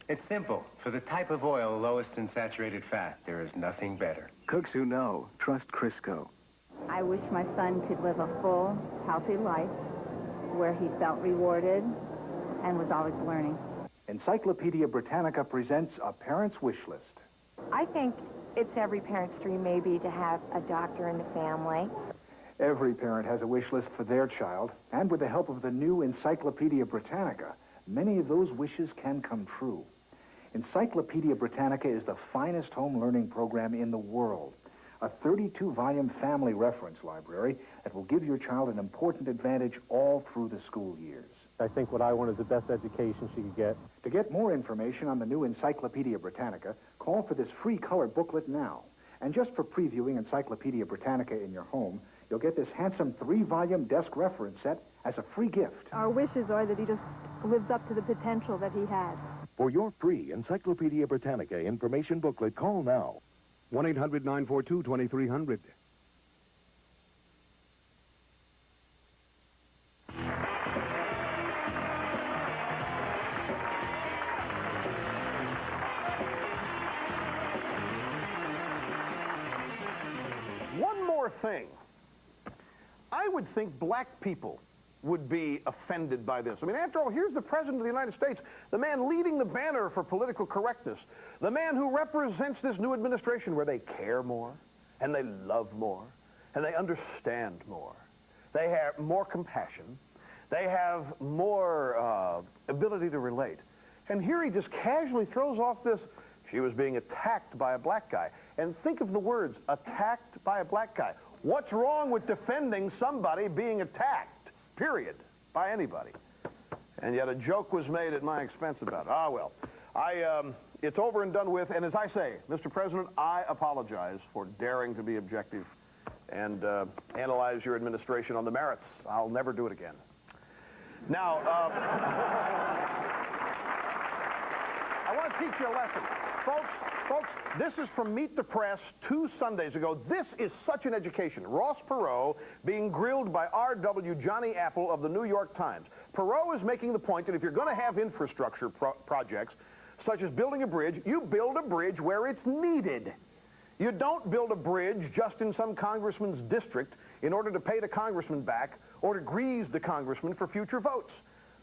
It's simple. For the type of oil lowest in saturated fat, there is nothing better. Cooks who know, trust Crisco. I wish my son could live a full, healthy life where he felt rewarded and was always learning. Encyclopedia Britannica presents a parent's wish list. I think it's every parent's dream maybe to have a doctor in the family. Every parent has a wish list for their child, and with the help of the new Encyclopedia Britannica, many of those wishes can come true. Encyclopedia Britannica is the finest home learning program in the world. A 32-volume family reference library that will give your child an important advantage all through the school years. I think what I want is the best education she could get. To get more information on the new Encyclopedia Britannica, call for this free color booklet now. And just for previewing Encyclopedia Britannica in your home, you'll get this handsome 3-volume desk reference set as a free gift. Our wishes are that he just lives up to the potential that he has. For your free Encyclopedia Britannica information booklet, call now. 1-800-942-2300. One more thing. I would think black people would be offended by this. I mean, after all, here's the President of the United States, the man leading the banner for political correctness, the man who represents this new administration where they care more, and they love more, and they understand more. They have more compassion. They have more ability to relate. And here he just casually throws off this, she was being attacked by a black guy. And think of the words, attacked by a black guy. What's wrong with defending somebody being attacked? Period, by anybody. And yet a joke was made at my expense about it. Ah, well, it's over and done with. And as I say, Mr. President, I apologize for daring to be objective and analyze your administration on the merits. I'll never do it again. Now, I want to teach you a lesson. Folks, this is from Meet the Press 2 Sundays ago. This is such an education. Ross Perot being grilled by R.W. Johnny Apple of the New York Times. Perot is making the point that if you're going to have infrastructure projects, such as building a bridge, you build a bridge where it's needed. You don't build a bridge just in some congressman's district in order to pay the congressman back or to grease the congressman for future votes.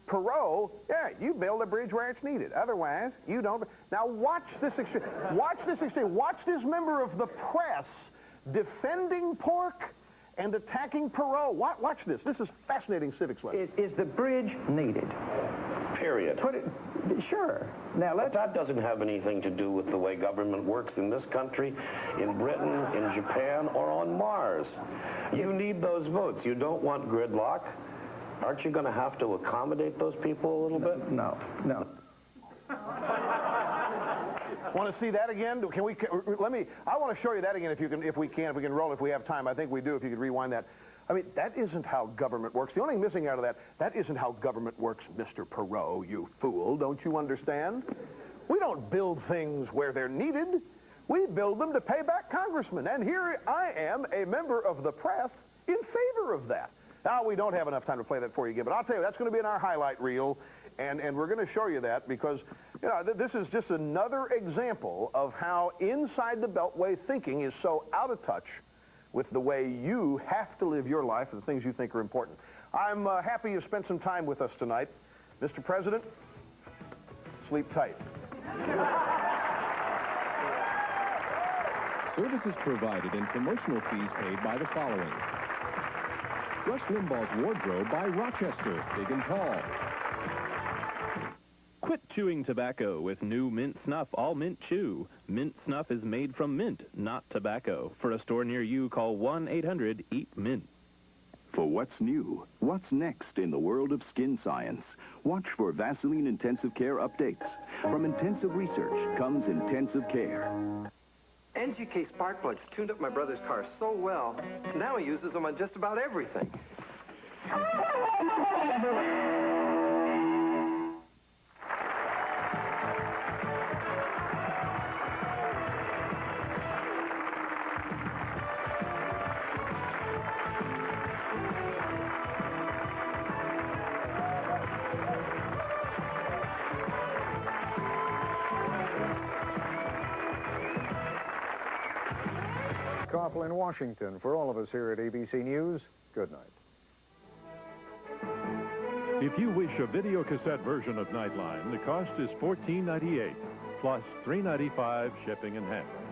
Perot, yeah, you build a bridge where it's needed. Otherwise, you don't. Now watch this exchange. Watch this exchange. Watch this member of the press defending pork and attacking Perot. Watch this. This is fascinating civics lesson. Is the bridge needed? Period. Sure. Now, but that doesn't have anything to do with the way government works in this country, in Britain, in Japan, or on Mars. You need those votes. You don't want gridlock. Aren't you going to have to accommodate those people a little bit? No. Want to see that again? Can we? I want to show you that again if we can roll, if we have time. I think we do. If you could rewind that. I mean, that isn't how government works. The only thing missing out of that isn't how government works, Mr. Perot, you fool. Don't you understand? We don't build things where they're needed. We build them to pay back congressmen. And here I am, a member of the press, in favor of that. Now, we don't have enough time to play that for you again, but I'll tell you, that's going to be in our highlight reel, and we're going to show you that because, you know, this is just another example of how inside the Beltway thinking is so out of touch with the way you have to live your life and the things you think are important. I'm happy you spent some time with us tonight. Mr. President, sleep tight. Services provided and promotional fees paid by the following. Rush Limbaugh's Wardrobe by Rochester, big and tall. Quit chewing tobacco with new Mint Snuff All Mint Chew. Mint Snuff is made from mint, not tobacco. For a store near you, call 1-800-EAT-MINT. For what's new, what's next in the world of skin science, watch for Vaseline Intensive Care updates. From intensive research comes intensive care. NGK spark plugs tuned up my brother's car so well, now he uses them on just about everything. Koppel in Washington. For all of us here at ABC News, good night. If you wish a video cassette version of Nightline, the cost is $14.98 plus $3.95 shipping and handling.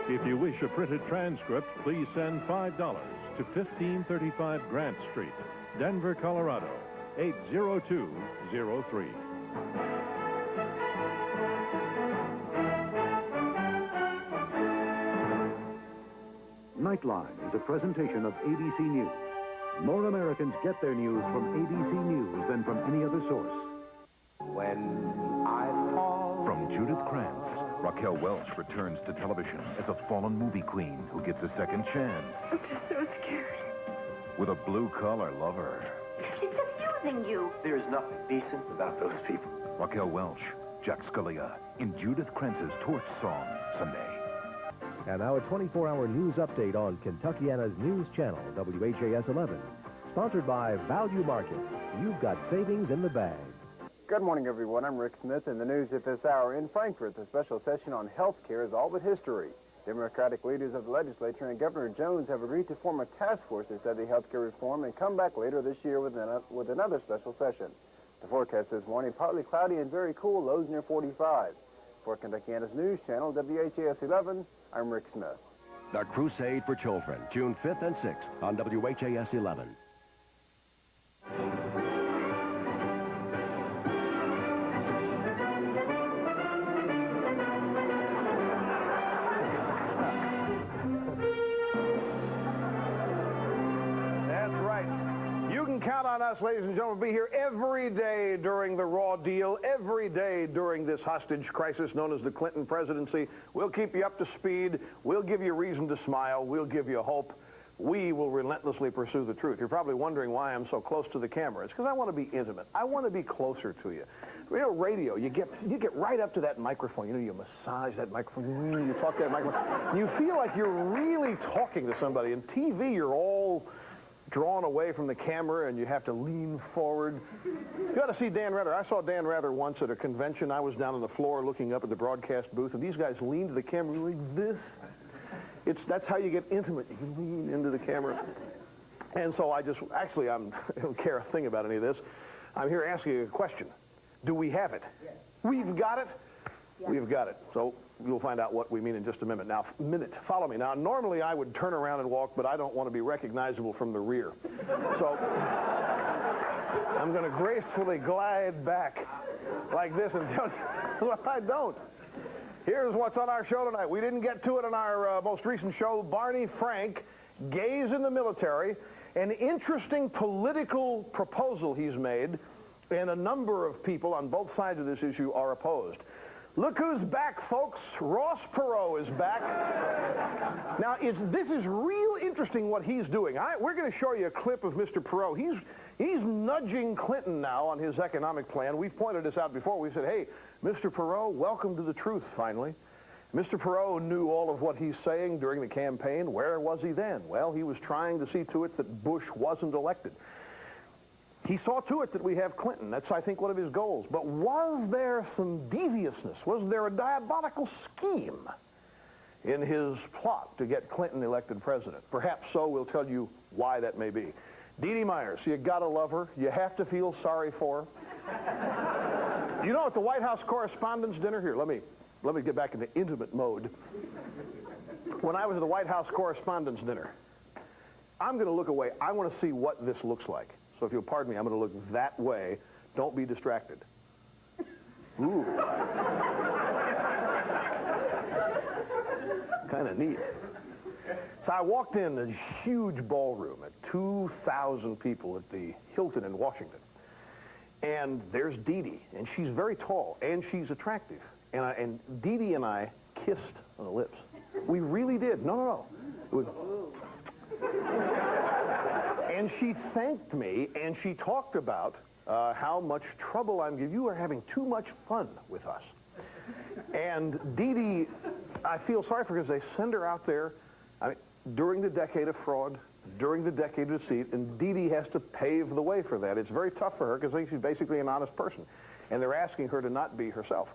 If you wish a printed transcript, please send $5 to 1535 Grant Street, Denver, Colorado, 80203. Nightline is a presentation of ABC News. More Americans get their news from ABC News than from any other source. When I fall... From Judith Krantz, Raquel Welch returns to television as a fallen movie queen who gets a second chance. I'm just so scared. With a blue-collar lover. It's amusing you. There is nothing decent about those people. Raquel Welch, Jack Scalia, in Judith Krantz's Torch Song, Sunday. And now a 24-hour news update on Kentuckiana's news channel, WHAS 11. Sponsored by Value Market. You've got savings in the bag. Good morning, everyone. I'm Rick Smith, and the news at this hour. In Frankfurt, the special session on health care is all but history. Democratic leaders of the legislature and Governor Jones have agreed to form a task force to study health care reform and come back later this year with another special session. The forecast this morning, partly cloudy and very cool, lows near 45. For Kentuckiana's news channel, WHAS 11, I'm Rick Smith. The Crusade for Children, June 5th and 6th on WHAS 11. That's right. You can count on us, ladies and gentlemen, to be here every day during the raw deal, every day during this hostage crisis known as the Clinton presidency. We'll keep you up to speed. We'll give you reason to smile. We'll give you hope. We will relentlessly pursue the truth. You're probably wondering why I'm so close to the camera. It's because I want to be intimate. I want to be closer to you. You know, radio, you get right up to that microphone. You know, you massage that microphone. You talk to that microphone. You feel like you're really talking to somebody. In TV, you're all drawn away from the camera and you have to lean forward. You ought to see Dan Rather. I saw Dan Rather once at a convention. I was down on the floor looking up at the broadcast booth, and these guys leaned to the camera like this. That's how you get intimate. You can lean into the camera. And so I don't care a thing about any of this. I'm here asking you a question. Do we have it? Yes. We've got it? Yes. We've got it. So you'll find out what we mean in just a minute. Now, follow me. Now, normally I would turn around and walk, but I don't want to be recognizable from the rear. So I'm going to gracefully glide back like this and tell you what I don't. Here's what's on our show tonight. We didn't get to it in our most recent show. Barney Frank, gays in the military, an interesting political proposal he's made, and a number of people on both sides of this issue are opposed. Look who's back, folks. Ross Perot is back. Now, this is real interesting what he's doing. We're going to show you a clip of Mr. Perot. He's nudging Clinton now on his economic plan. We've pointed this out before. We said, hey, Mr. Perot, welcome to the truth, finally. Mr. Perot knew all of what he's saying during the campaign. Where was he then? Well, he was trying to see to it that Bush wasn't elected. He saw to it that we have Clinton. That's, I think, one of his goals. But was there some deviousness? Was there a diabolical scheme in his plot to get Clinton elected president? Perhaps so. We'll tell you why that may be. Dee Dee Myers, you gotta love her. You have to feel sorry for her. You know, at the White House Correspondents' Dinner, here, let me get back into intimate mode. When I was at the White House Correspondents' Dinner, I'm going to look away. I want to see what this looks like. So if you'll pardon me, I'm going to look that way. Don't be distracted. Ooh. Kind of neat. So I walked in a huge ballroom at 2,000 people at the Hilton in Washington. And there's Dee Dee, and she's very tall, and she's attractive. And Dee Dee and I kissed on the lips. We really did. No. It was... And she thanked me, and she talked about how much trouble I'm giving. You are having too much fun with us. And Dee Dee, I feel sorry for her because they send her out there during the decade of fraud, during the decade of deceit, and Dee Dee has to pave the way for that. It's very tough for her because I think she's basically an honest person, and they're asking her to not be herself.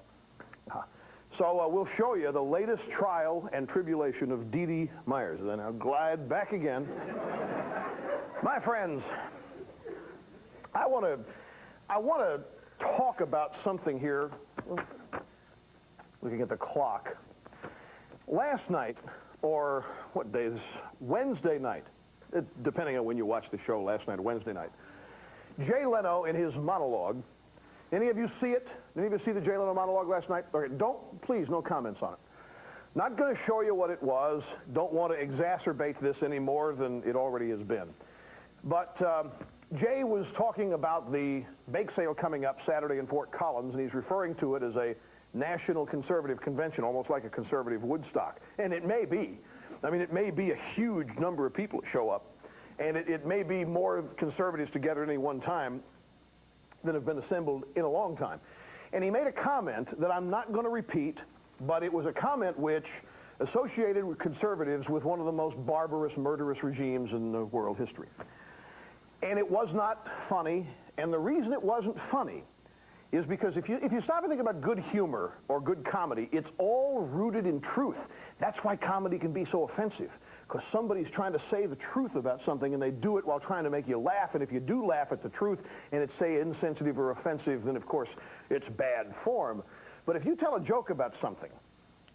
So we'll show you the latest trial and tribulation of Dee Dee Myers. And then I'll glide back again. My friends, I want to talk about something here. Looking at the clock. Last night, or what day is Wednesday night, depending on when you watch the show, last night or Wednesday night, Jay Leno in his monologue, any of you see it? Any of you see the Jay Leno monologue last night? Okay, please, no comments on it. Not going to show you what it was. Don't want to exacerbate this any more than it already has been. But Jay was talking about the bake sale coming up Saturday in Fort Collins, and he's referring to it as a national conservative convention, almost like a conservative Woodstock. And it may be. I mean, it may be a huge number of people that show up, and it may be more conservatives together at any one time than have been assembled in a long time. And he made a comment that I'm not going to repeat, but it was a comment which associated with conservatives with one of the most barbarous, murderous regimes in the world history. And it was not funny, and the reason it wasn't funny is because if you stop and think about good humor or good comedy, it's all rooted in truth. That's why comedy can be so offensive, because somebody's trying to say the truth about something, and they do it while trying to make you laugh, and if you do laugh at the truth, and it's, say, insensitive or offensive, then, of course, it's bad form. But if you tell a joke about something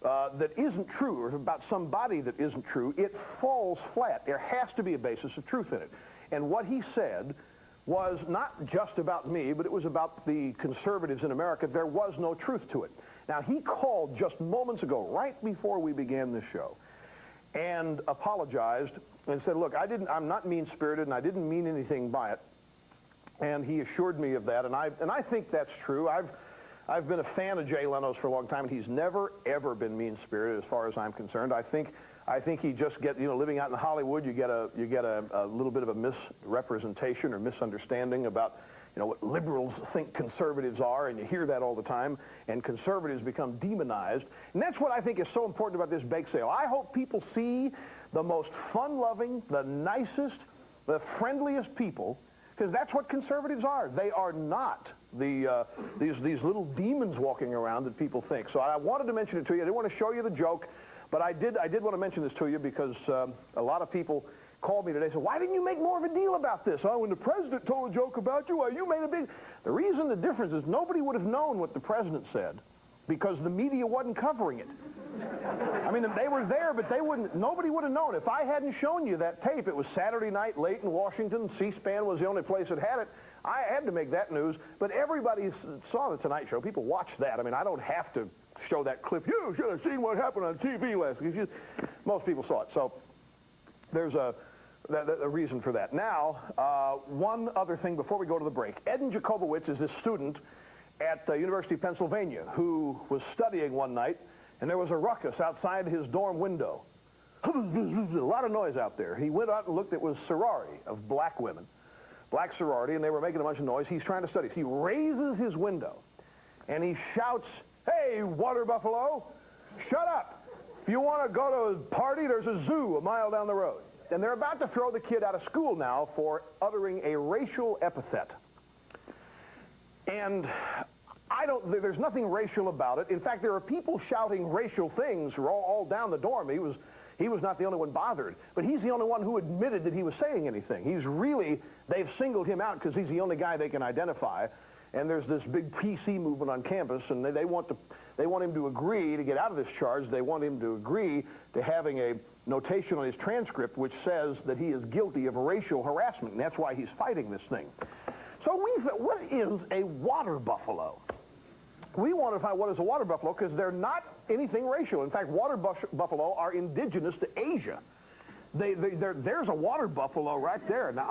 that isn't true, or about somebody that isn't true, it falls flat. There has to be a basis of truth in it. And what he said was not just about me, but it was about the conservatives in America. There was no truth to it. Now, he called just moments ago, right before we began this show, and apologized and said, look, I'm not mean-spirited, and I didn't mean anything by it. And he assured me of that, and I think that's true. I've been a fan of Jay Leno's for a long time, and he's never, ever been mean-spirited as far as I'm concerned. I think he just gets, living out in Hollywood, you get a little bit of a misrepresentation or misunderstanding about, what liberals think conservatives are, and you hear that all the time, and conservatives become demonized. And that's what I think is so important about this bake sale. I hope people see the most fun-loving, the nicest, the friendliest people, because that's what conservatives are. They are not these little demons walking around that people think. So I wanted to mention it to you. I didn't want to show you the joke, but I did want to mention this to you because a lot of people called me today and said, why didn't you make more of a deal about this? Oh, when the president told a joke about you, you made a big... The reason the difference is nobody would have known what the president said because the media wasn't covering it. I mean, they were there, but nobody would have known. If I hadn't shown you that tape, it was Saturday night late in Washington, C-SPAN was the only place that had it. I had to make that news, but everybody saw the Tonight Show. People watched that. I mean, I don't have to show that clip. You should have seen what happened on TV last week. Most people saw it. So there's a reason for that. Now, one other thing before we go to the break. Eden Jacobowitz is this student at the University of Pennsylvania who was studying one night, and there was a ruckus outside his dorm window. A lot of noise out there. He went out and looked. It was sorority of black women, black sorority, and they were making a bunch of noise. He's trying to study. He raises his window, and he shouts, "Hey, water buffalo, Shut up. If you want to go to a party, there's a zoo a mile down the road. And they're about to throw the kid out of school now for uttering a racial epithet. And there's nothing racial about it. In fact, there are people shouting racial things all down the dorm. He was not the only one bothered, but he's the only one who admitted that he was saying anything. They've singled him out because he's the only guy they can identify. And there's this big PC movement on campus, and they want him to agree to get out of this charge. They want him to agree to having a notation on his transcript which says that he is guilty of racial harassment, and that's why he's fighting this thing. So what is a water buffalo? We want to find what is a water buffalo because they're not anything racial. In fact, water buffalo are indigenous to Asia. There's a water buffalo right there. Now,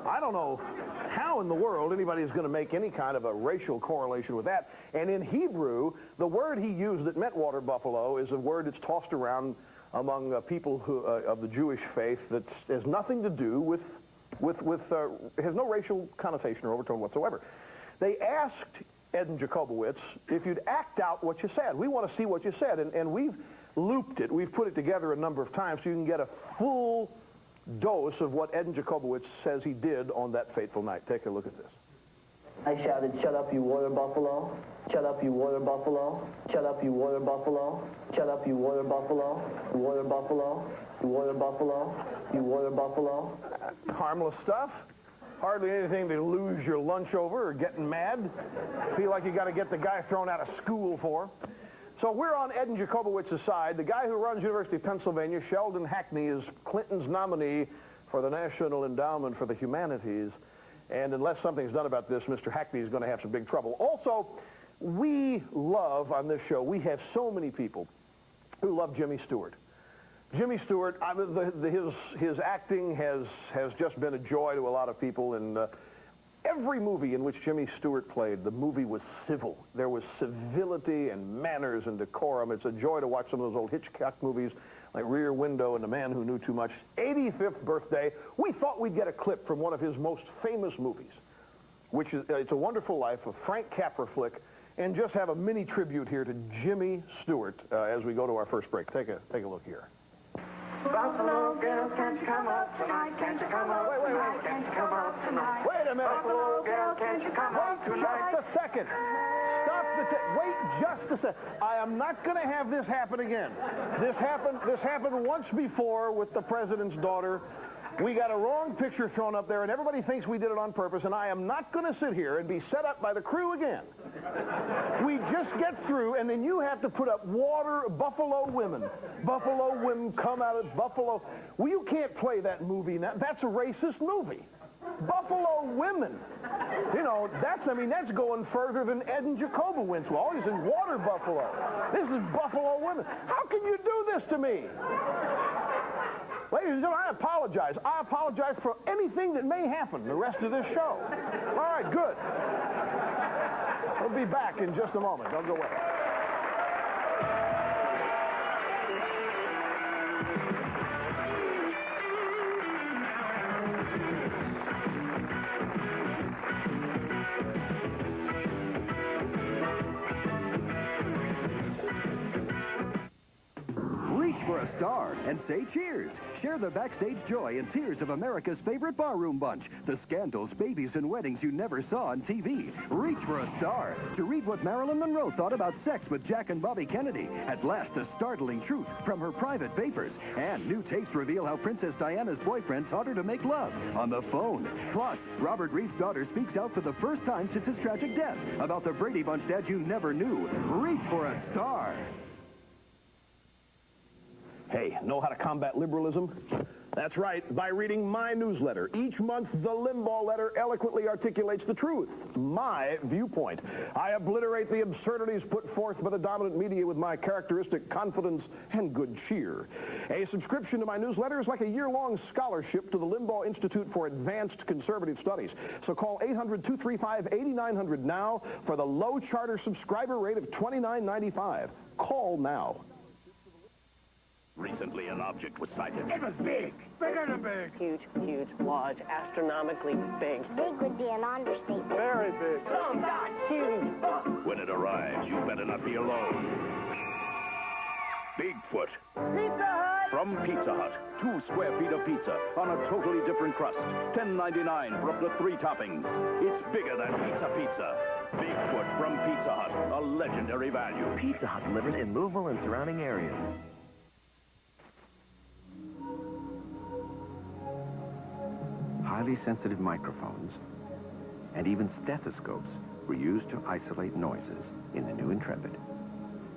I don't know how in the world anybody is going to make any kind of a racial correlation with that. And in Hebrew, the word he used that meant water buffalo is a word that's tossed around among people of the Jewish faith that has nothing to do with has no racial connotation or overtone whatsoever. They asked Ed and Jacobowitz if you'd act out what you said. We want to see what you said, and we've looped it. We've put it together a number of times so you can get a full dose of what Ed and Jacobowitz says he did on that fateful night. Take a look at this. I shouted, "Shut up, you water buffalo. Shut up, you water buffalo. Shut up, you water buffalo. Shut up, you water buffalo. You water buffalo. You water buffalo. You water buffalo." Harmless stuff. Hardly anything to lose your lunch over or getting mad. Feel like you got to get the guy thrown out of school for. So we're on Ed and Jacobowitz's side. The guy who runs University of Pennsylvania, Sheldon Hackney, is Clinton's nominee for the National Endowment for the Humanities. And unless something's done about this, Mr. Hackney is going to have some big trouble. Also, we love, on this show, we have so many people who love Jimmy Stewart. Jimmy Stewart, his acting has just been a joy to a lot of people. And every movie in which Jimmy Stewart played, the movie was civil. There was civility and manners and decorum. It's a joy to watch some of those old Hitchcock movies like Rear Window and The Man Who Knew Too Much. 85th birthday, we thought we'd get a clip from one of his most famous movies, which is It's a Wonderful Life, a Frank Capra flick, and just have a mini tribute here to Jimmy Stewart as we go to our first break. Take a look here. Buffalo girl, can't you come up tonight? Can't you come up tonight? Can't you come up tonight? Wait a minute. Buffalo girl, can't you come up tonight? Just a second. Stop the tape. Wait just a second. I am not going to have this happen again. This happened once before with the president's daughter. We got a wrong picture thrown up there, and everybody thinks we did it on purpose, and I am not going to sit here and be set up by the crew again. We just get through, and then you have to put up Buffalo women. Buffalo women come out of Buffalo. Well, you can't play that movie now. That's a racist movie. Buffalo women. You know, that's going further than Ed and Jacobowitz. Well, always in water buffalo. This is Buffalo women. How can you do this to me? Ladies and gentlemen, I apologize. I apologize for anything that may happen the rest of this show. All right, good. We'll be back in just a moment. Don't go away. Reach for a star and say cheers. Share the backstage joy and tears of America's favorite barroom bunch. The scandals, babies, and weddings you never saw on TV. Reach for a star to read what Marilyn Monroe thought about sex with Jack and Bobby Kennedy. At last, a startling truth from her private papers. And new tapes reveal how Princess Diana's boyfriend taught her to make love on the phone. Plus, Robert Reed's daughter speaks out for the first time since his tragic death about the Brady Bunch dad you never knew. Reach for a star. Hey, know how to combat liberalism? That's right, by reading my newsletter. Each month, the Limbaugh letter eloquently articulates the truth, my viewpoint. I obliterate the absurdities put forth by the dominant media with my characteristic confidence and good cheer. A subscription to my newsletter is like a year-long scholarship to the Limbaugh Institute for Advanced Conservative Studies. So call 800-235-8900 now for the low charter subscriber rate of $29.95. Call now. Recently, an object was sighted. It was big. Bigger than big. Huge, huge, large, astronomically big. Big would be an understatement. Very big. Oh, God, huge. When it arrives, you better not be alone. Bigfoot. Pizza Hut! From Pizza Hut. 2 square feet of pizza on a totally different crust. $10.99 for up to 3 toppings. It's bigger than pizza. Bigfoot from Pizza Hut. A legendary value. Pizza Hut delivers in Louisville and surrounding areas. Highly sensitive microphones and even stethoscopes were used to isolate noises in the new Intrepid.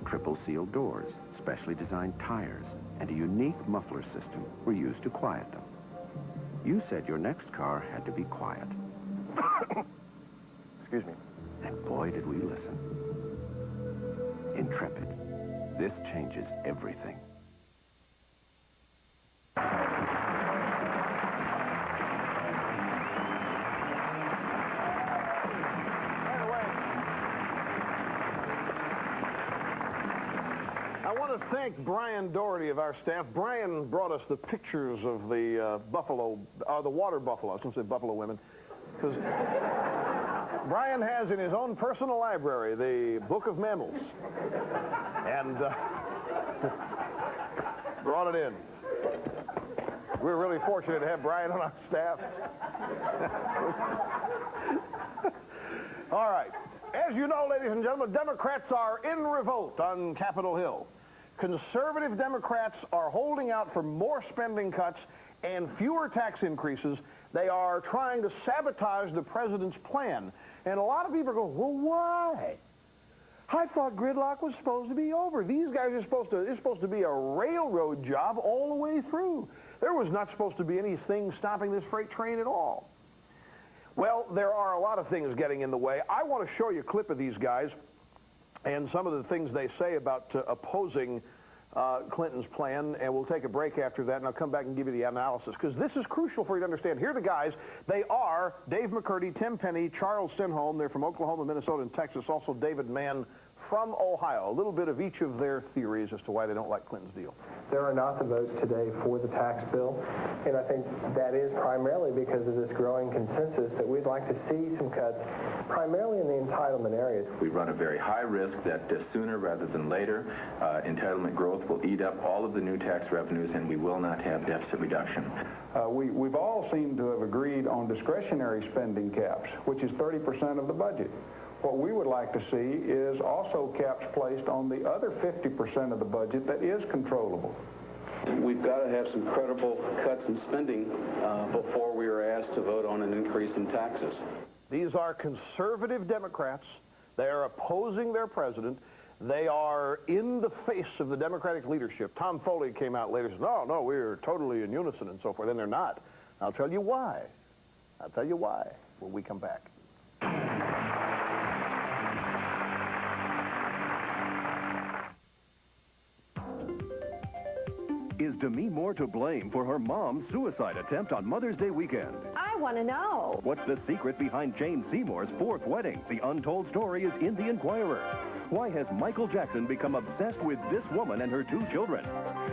Triple sealed doors, specially designed tires, and a unique muffler system were used to quiet them. You said your next car had to be quiet. Excuse me. And boy, did we listen. Intrepid. This changes everything. I want to thank Brian Doherty of our staff. Brian brought us the pictures of the the water buffalo. I was going to say buffalo women, because Brian has in his own personal library the Book of Mammals, and brought it in. We're really fortunate to have Brian on our staff. All right. As you know, ladies and gentlemen, Democrats are in revolt on Capitol Hill. Conservative Democrats are holding out for more spending cuts and fewer tax increases. They are trying to sabotage the president's plan. And a lot of people go, well, why? I thought gridlock was supposed to be over. These guys are it's supposed to be a railroad job all the way through. There was not supposed to be anything stopping this freight train at all. Well, there are a lot of things getting in the way. I want to show you a clip of these guys and some of the things they say about opposing Clinton's plan, and we'll take a break after that, and I'll come back and give you the analysis, because this is crucial for you to understand. Here are the guys. They are Dave McCurdy, Tim Penny, Charles Stenholm. They're from Oklahoma, Minnesota, and Texas. Also David Mann from Ohio. A little bit of each of their theories as to why they don't like Clinton's deal. There are not the votes today for the tax bill, and I think that is primarily because of this growing consensus that we'd like to see some cuts, primarily in the entitlement areas. We run a very high risk that sooner rather than later, entitlement growth will eat up all of the new tax revenues, and we will not have deficit reduction. We've all seemed to have agreed on discretionary spending caps, which is 30% of the budget. What we would like to see is also caps placed on the other 50% of the budget that is controllable. We've got to have some credible cuts in spending before we are asked to vote on an increase in taxes. These are conservative Democrats. They are opposing their president. They are in the face of the Democratic leadership. Tom Foley came out later and said, no, we're totally in unison and so forth. And they're not. I'll tell you why. I'll tell you why when we come back. Is Demi Moore to blame for her mom's suicide attempt on Mother's Day weekend? I want to know. What's the secret behind Jane Seymour's 4th wedding? The untold story is in The Inquirer. Why has Michael Jackson become obsessed with this woman and her 2 children?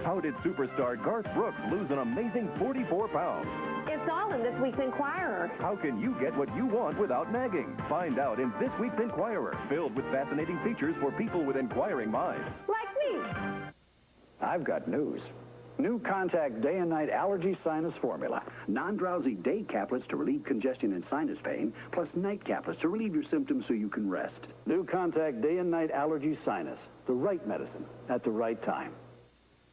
How did superstar Garth Brooks lose an amazing 44 pounds? It's all in this week's Inquirer. How can you get what you want without nagging? Find out in this week's Inquirer, filled with fascinating features for people with inquiring minds. Like me. I've got news. New Contact Day and Night Allergy Sinus Formula. Non-drowsy day caplets to relieve congestion and sinus pain, plus night caplets to relieve your symptoms so you can rest. New Contact Day and Night Allergy Sinus. The right medicine at the right time.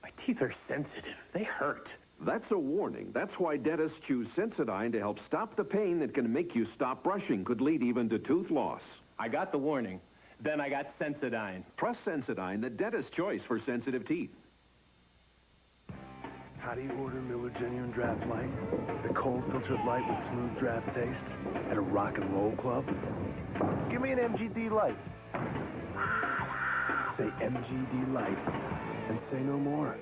My teeth are sensitive. They hurt. That's a warning. That's why dentists choose Sensodyne to help stop the pain that can make you stop brushing, could lead even to tooth loss. I got the warning. Then I got Sensodyne. Trust Sensodyne, the dentist's choice for sensitive teeth. How do you order Miller Genuine Draft Light? The cold filtered light with smooth draft taste at a rock and roll club? Give me an MGD Light. Say MGD Light and say no more.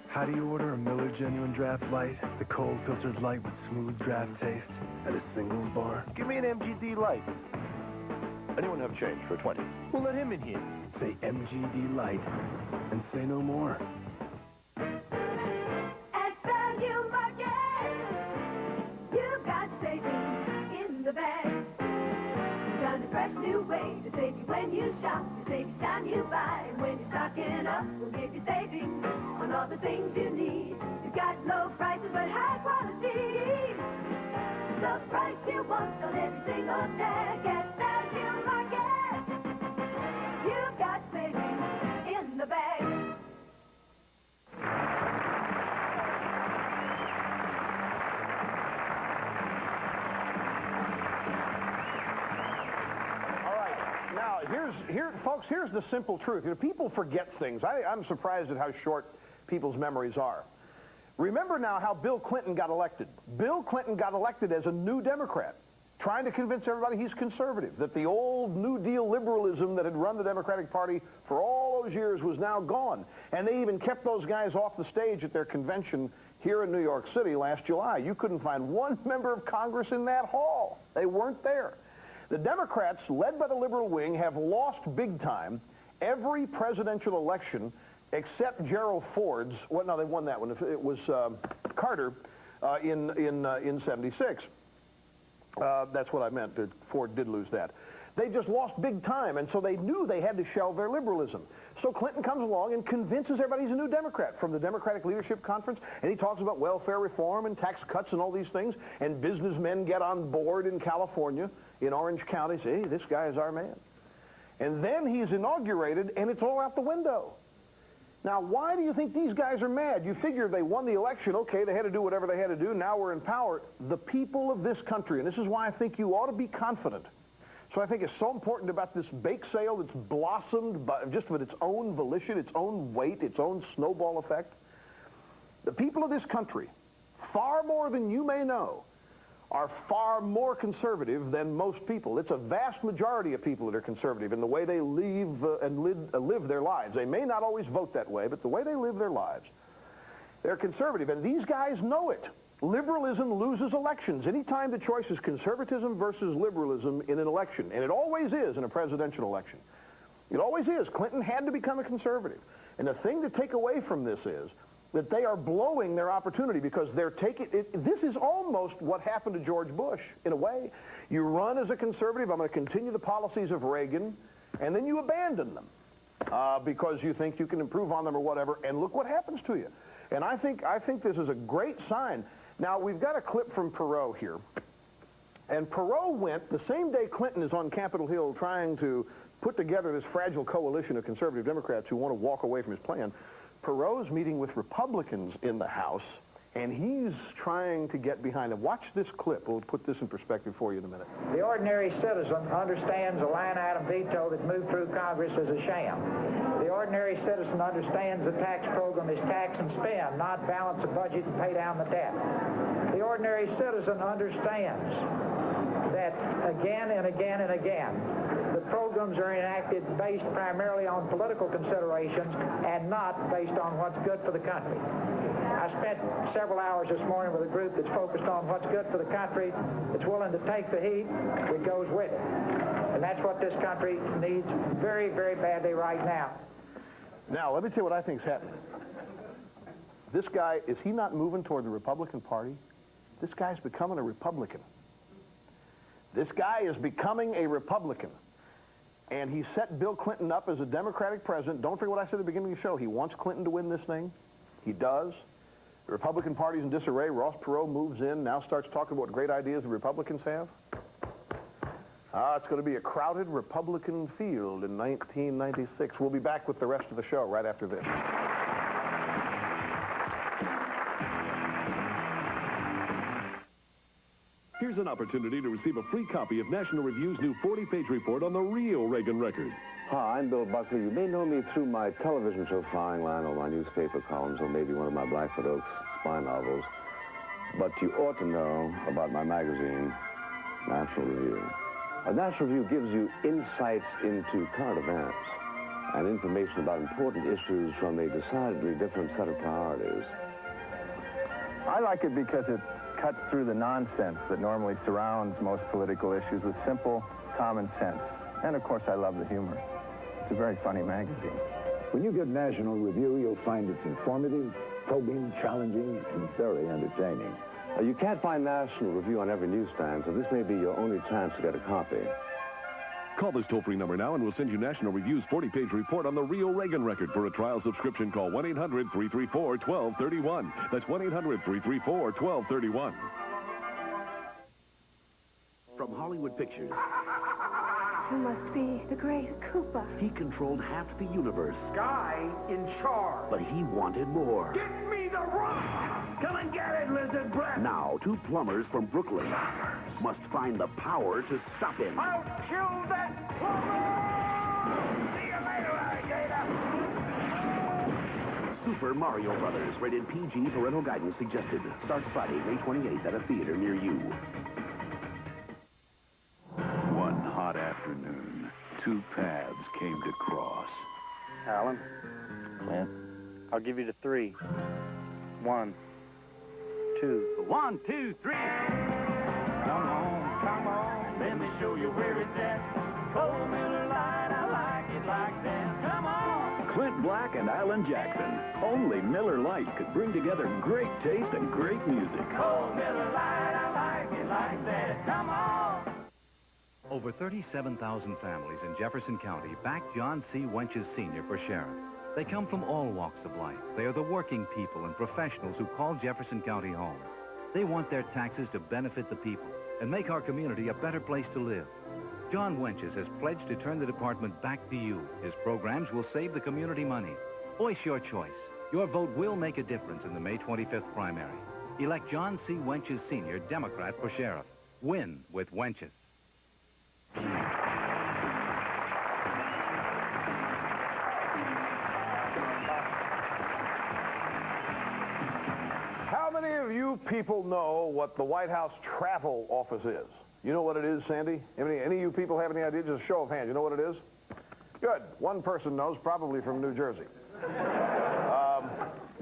How do you order a Miller Genuine Draft Light? The cold filtered light with smooth draft taste at a singles bar? Give me an MGD Light. Anyone have change for 20? We'll let him in here. Say MGD Light and say no more. Fresh new way to save you when you shop, to save each time you buy. And when you're stocking up, we'll give you savings on all the things you need. You've got low prices but high quality. The price you want on every single tag at Value Market. You've got savings in the bag. Now, folks, here's the simple truth. You know, people forget things. I'm surprised at how short people's memories are. Remember now how Bill Clinton got elected. Bill Clinton got elected as a new Democrat, trying to convince everybody he's conservative, that the old New Deal liberalism that had run the Democratic Party for all those years was now gone. And they even kept those guys off the stage at their convention here in New York City last July. You couldn't find one member of Congress in that hall. They weren't there. The Democrats, led by the liberal wing, have lost big time every presidential election except Gerald Ford's. Well, no, they won that one. It was Carter in '76. That's what I meant. Ford did lose that. They just lost big time, and so they knew they had to shelve their liberalism. So Clinton comes along and convinces everybody he's a new Democrat from the Democratic Leadership Conference, and he talks about welfare reform and tax cuts and all these things, and businessmen get on board in California, in Orange County, say, hey, this guy is our man. And then he's inaugurated, and it's all out the window. Now, why do you think these guys are mad? You figure they won the election, okay, they had to do whatever they had to do, now we're in power. The people of this country, and this is why I think you ought to be confident. So I think it's so important about this bake sale that's blossomed just with its own volition, its own weight, its own snowball effect. The people of this country, far more than you may know, are far more conservative than most people. It's a vast majority of people that are conservative in the way they live their lives. They may not always vote that way, but the way they live their lives, they're conservative, and these guys know it. Liberalism loses elections. Anytime the choice is conservatism versus liberalism in an election, and it always is in a presidential election. It always is. Clinton had to become a conservative. And the thing to take away from this is that they are blowing their opportunity because they're taking it. This is almost what happened to George Bush, in a way. You run as a conservative, I'm going to continue the policies of Reagan, and then you abandon them because you think you can improve on them or whatever, and look what happens to you. And I think this is a great sign. Now, we've got a clip from Perot here. And Perot went, the same day Clinton is on Capitol Hill trying to put together this fragile coalition of conservative Democrats who want to walk away from his plan, Perot's meeting with Republicans in the House, and he's trying to get behind them. Watch this clip. We'll put this in perspective for you in a minute. The ordinary citizen understands a line-item veto that moved through Congress is a sham. The ordinary citizen understands the tax program is tax and spend, not balance a budget and pay down the debt. The ordinary citizen understands that again and again and again, the programs are enacted based primarily on political considerations and not based on what's good for the country. I spent several hours this morning with a group that's focused on what's good for the country, that's willing to take the heat, that goes with it. And that's what this country needs very, very badly right now. Now, let me tell you what I think is happening. This guy, is he not moving toward the Republican Party? This guy's becoming a Republican. This guy is becoming a Republican. And he set Bill Clinton up as a Democratic president. Don't forget what I said at the beginning of the show. He wants Clinton to win this thing. He does. The Republican Party's in disarray. Ross Perot moves in, now starts talking about what great ideas the Republicans have. It's going to be a crowded Republican field in 1996. We'll be back with the rest of the show right after this. Here's an opportunity to receive a free copy of National Review's new 40-page report on the real Reagan record. Hi, I'm Bill Buckley. You may know me through my television show, Flying Line, or my newspaper columns, or maybe one of my Blackfoot Oaks spy novels. But you ought to know about my magazine, National Review. National Review gives you insights into current events and information about important issues from a decidedly different set of priorities. I like it because it cuts through the nonsense that normally surrounds most political issues with simple, common sense. And, of course, I love the humor. It's a very funny magazine. When you get National Review, you'll find it's informative, probing, challenging, and very entertaining. You can't find National Review on every newsstand, so this may be your only chance to get a copy. Call this toll-free number now and we'll send you National Review's 40-page report on the real Reagan record. For a trial subscription, call 1-800-334-1231. That's 1-800-334-1231. From Hollywood Pictures, You must be the great Cooper. he controlled half the universe, Guy in charge. but he wanted more. Get me the rock! Come and get it, lizard breath! Now, two plumbers from Brooklyn must find the power to stop him. I'll kill that plumber! See you later, alligator! Super Mario Brothers, rated PG, parental guidance suggested. Starts Friday, May 28th at a theater near you. One hot afternoon, two paths came to cross. Alan? Clint? I'll give you the 3. 1, 2. 1, 2, 3. Come on, let me show you where it's at. Cold Miller Lite, I like it like that. Come on. Clint Black and Alan Jackson. Only Miller Lite could bring together great taste and great music. Cold Miller Lite, I like it like that. Come on. Over 37,000 families in Jefferson County back John C. Wenches Sr. for sheriff. They come from all walks of life. They are the working people and professionals who call Jefferson County home. They want their taxes to benefit the people and make our community a better place to live. John Wenches has pledged to turn the department back to you. His programs will save the community money. Voice your choice. Your vote will make a difference in the May 25th primary. Elect John C. Wenches Sr., Democrat, for sheriff. Win with Wenches. How many of you people know what the White House travel office is? You know what it is, Sandy? Any of you people have any idea? Just a show of hands. You know what it is? Good. One person knows, probably from New Jersey.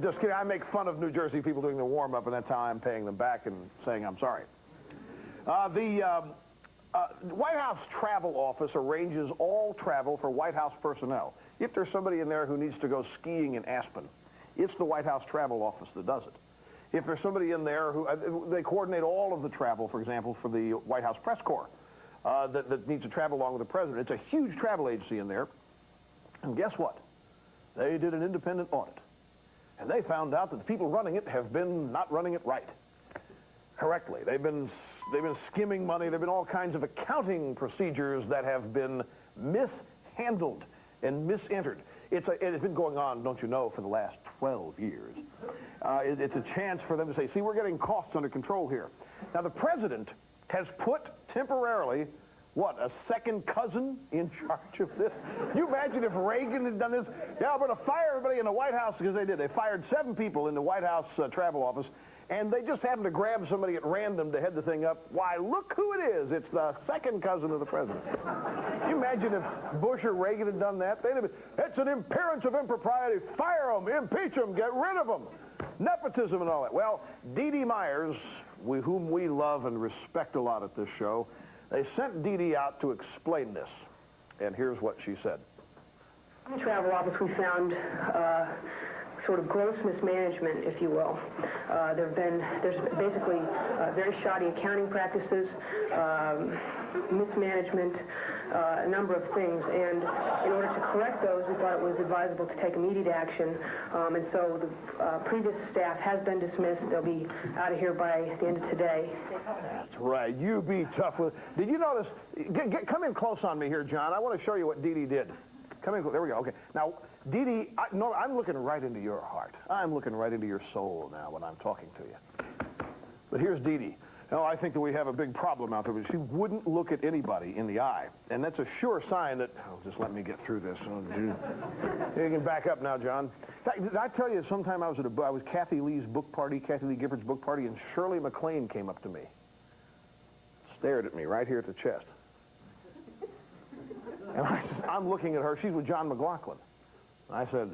Just kidding. I make fun of New Jersey people doing the warm-up, and that's how I'm paying them back and saying I'm sorry. The White House travel office arranges all travel for White House personnel. If there's somebody in there who needs to go skiing in Aspen, it's the White House travel office that does it. If there's somebody in there who, they coordinate all of the travel, for example, for the White House press corps that needs to travel along with the president. It's a huge travel agency in there. And guess what? They did an independent audit. And they found out that the people running it have been not running it right, correctly. They've been skimming money. There have been all kinds of accounting procedures that have been mishandled and misentered. It has been going on, don't you know, for the last 12 years. It's a chance for them to say, see, we're getting costs under control here. Now, the president has put temporarily, what, a second cousin in charge of this? Can you imagine if Reagan had done this? Yeah, I'm going to fire everybody in the White House, because they did. They fired 7 people in the White House travel office, and they just happened to grab somebody at random to head the thing up. Why, look who it is. It's the second cousin of the president. Can you imagine if Bush or Reagan had done that? They'd have been, it's an appearance of impropriety. Fire them, impeach them, get rid of them. Nepotism and all that. Well, Dee Dee Myers, whom we love and respect a lot at this show, they sent Dee Dee out to explain this. And here's what she said. In the travel office, we found sort of gross mismanagement, if you will. There's basically very shoddy accounting practices, mismanagement, a number of things. And in order to correct those, we thought it was advisable to take immediate action. And so the previous staff has been dismissed. They'll be out of here by the end of today. That's right. You be tough with. Did you notice? Come in close on me here, John. I want to show you what Dee Dee did. Come in. There we go. Okay. Now, Dee Dee, no, I'm looking right into your heart. I'm looking right into your soul now when I'm talking to you. But here's Dee Dee. Now, I think that we have a big problem out there, but she wouldn't look at anybody in the eye. And that's a sure sign that, oh, just let me get through this. Oh, dude. You can back up now, John. In fact, did I tell you sometime I was Kathy Lee Gifford's book party, and Shirley MacLaine came up to me, stared at me right here at the chest. And I'm looking at her. She's with John McLaughlin. And I said,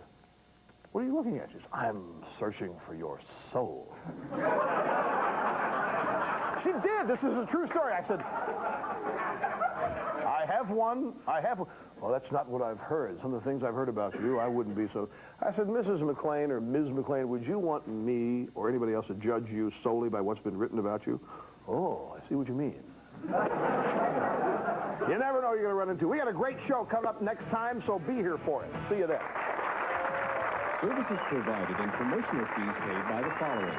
what are you looking at? She said, I'm searching for your soul. She did. This is a true story. I said, I have one. Well, that's not what I've heard. Some of the things I've heard about you, I wouldn't be so. I said, Mrs. McLean or Ms. McLean, would you want me or anybody else to judge you solely by what's been written about you? Oh, I see what you mean. You never know you're going to run into. We got a great show coming up next time, so be here for it. See you then. Services provided and promotional fees paid by the following.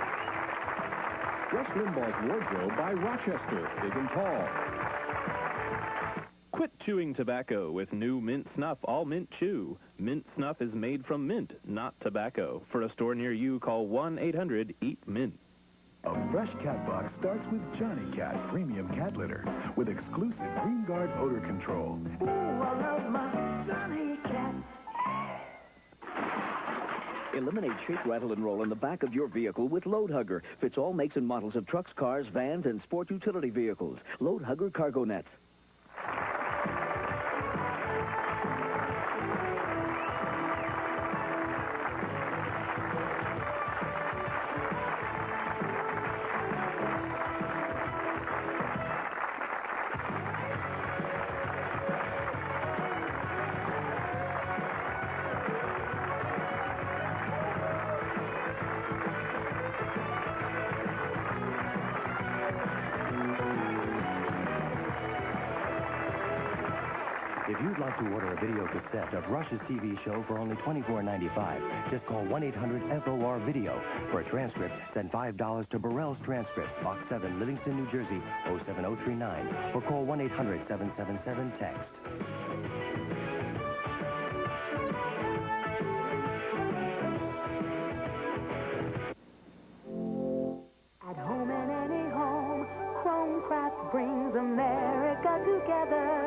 Rush Limbaugh's Wardrobe by Rochester, Big and Tall. Quit chewing tobacco with new Mint Snuff All Mint Chew. Mint Snuff is made from mint, not tobacco. For a store near you, call 1-800-EAT-MINT. A fresh cat box starts with Johnny Cat Premium Cat Litter with exclusive Green Guard odor control. Ooh, I love my Johnny Cat. Eliminate shake, rattle, and roll in the back of your vehicle with Load Hugger. Fits all makes and models of trucks, cars, vans, and sport utility vehicles. Load Hugger Cargo Nets. If you'd like to order a video cassette of Rush's TV show for only $24.95, just call 1-800-FOR-VIDEO. For a transcript, send $5 to Burrell's Transcript, Box 7, Livingston, New Jersey, 07039, or call 1-800-777-TEXT. At home and any home, Chromecraft brings America together.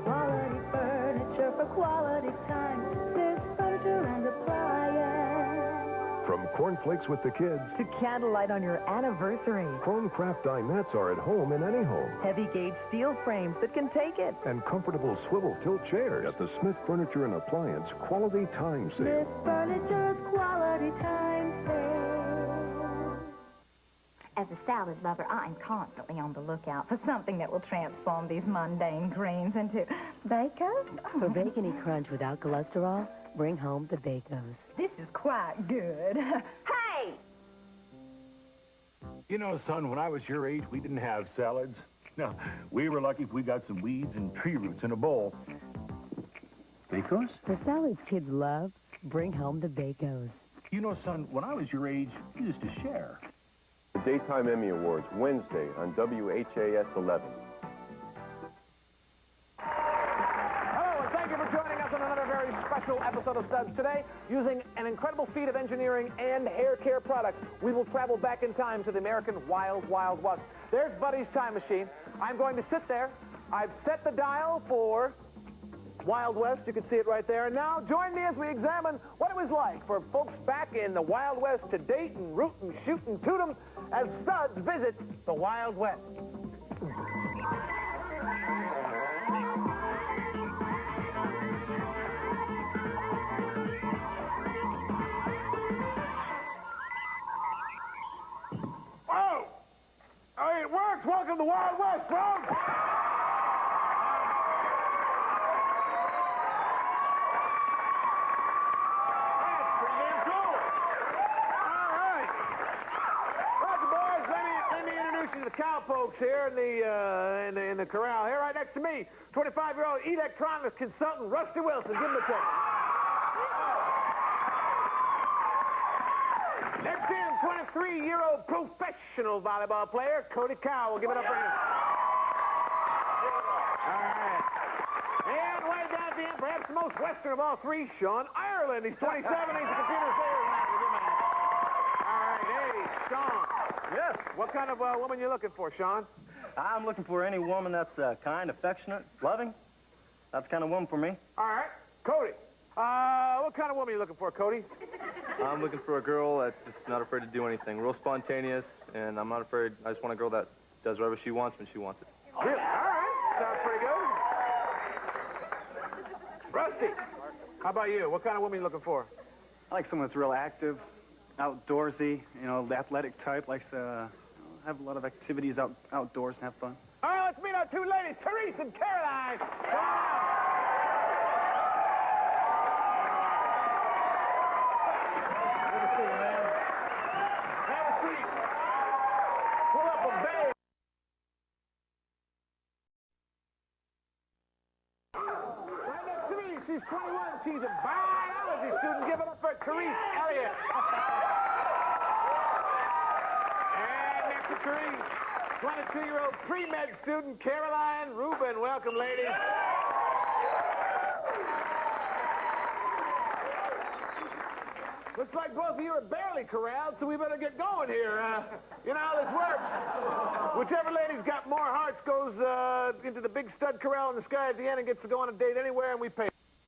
Quality furniture for quality time. There's furniture and appliance. From cornflakes with the kids to candlelight on your anniversary. Chromecraft dinettes are at home in any home. Heavy gauge steel frames that can take it. And comfortable swivel tilt chairs at the Smith Furniture and Appliance Quality Time Sale. Smith Furniture's Quality Time Sale. As a salad lover, I'm constantly on the lookout for something that will transform these mundane greens into bacon. For bacony crunch without cholesterol, bring home the Bacos. This is quite good. Hey! You know, son, when I was your age, we didn't have salads. No, we were lucky if we got some weeds and tree roots in a bowl. Bacos? For salads kids love, bring home the Bacos. You know, son, when I was your age, we used to share. The Daytime Emmy Awards, Wednesday on WHAS 11. Hello, and thank you for joining us on another very special episode of Studs. Today, using an incredible feat of engineering and hair care products, we will travel back in time to the American Wild, Wild West. There's Buddy's time machine. I'm going to sit there. I've set the dial for Wild West. You can see it right there. And now, join me as we examine what it was like for folks back in the Wild West to date and root and shoot and toot 'em as Studs visit the Wild West. Whoa! Hey, it works! Welcome to the Wild West, folks! The cowpokes here in the corral here, right next to me, 25-year-old electronics consultant Rusty Wilson. Give him a check. Next to him, 23-year-old professional volleyball player Cody Cowell. Give it up for him. All right. And way down at the end, perhaps the most Western of all three, Sean Ireland. He's 27. He's a computer sales manager. All right, hey, Sean. Yes. What kind of woman you looking for, Sean? I'm looking for any woman that's kind, affectionate, loving. That's the kind of woman for me. All right. Cody. What kind of woman you looking for, Cody? I'm looking for a girl that's just not afraid to do anything. Real spontaneous, and I'm not afraid. I just want a girl that does whatever she wants when she wants it. Really? All right. Sounds pretty good. Rusty. How about you? What kind of woman you looking for? I like someone that's real active, outdoorsy, you know, the athletic type, likes to have a lot of activities outdoors and have fun. All right, let's meet our two ladies, Therese and Caroline. Come on. Good to see you, man. Have a seat. Pull up a bed. series 21. She's a biology student. Give it up for Therese Elliott. And next to Therese, 22-year-old pre-med student Caroline Rubin. Welcome, ladies. Looks like both of you are barely corralled, so we better get going here. You know how this works. Whichever lady's got more hearts goes into the big stud corral in the sky at the end and gets to go on a date anywhere, and we pay.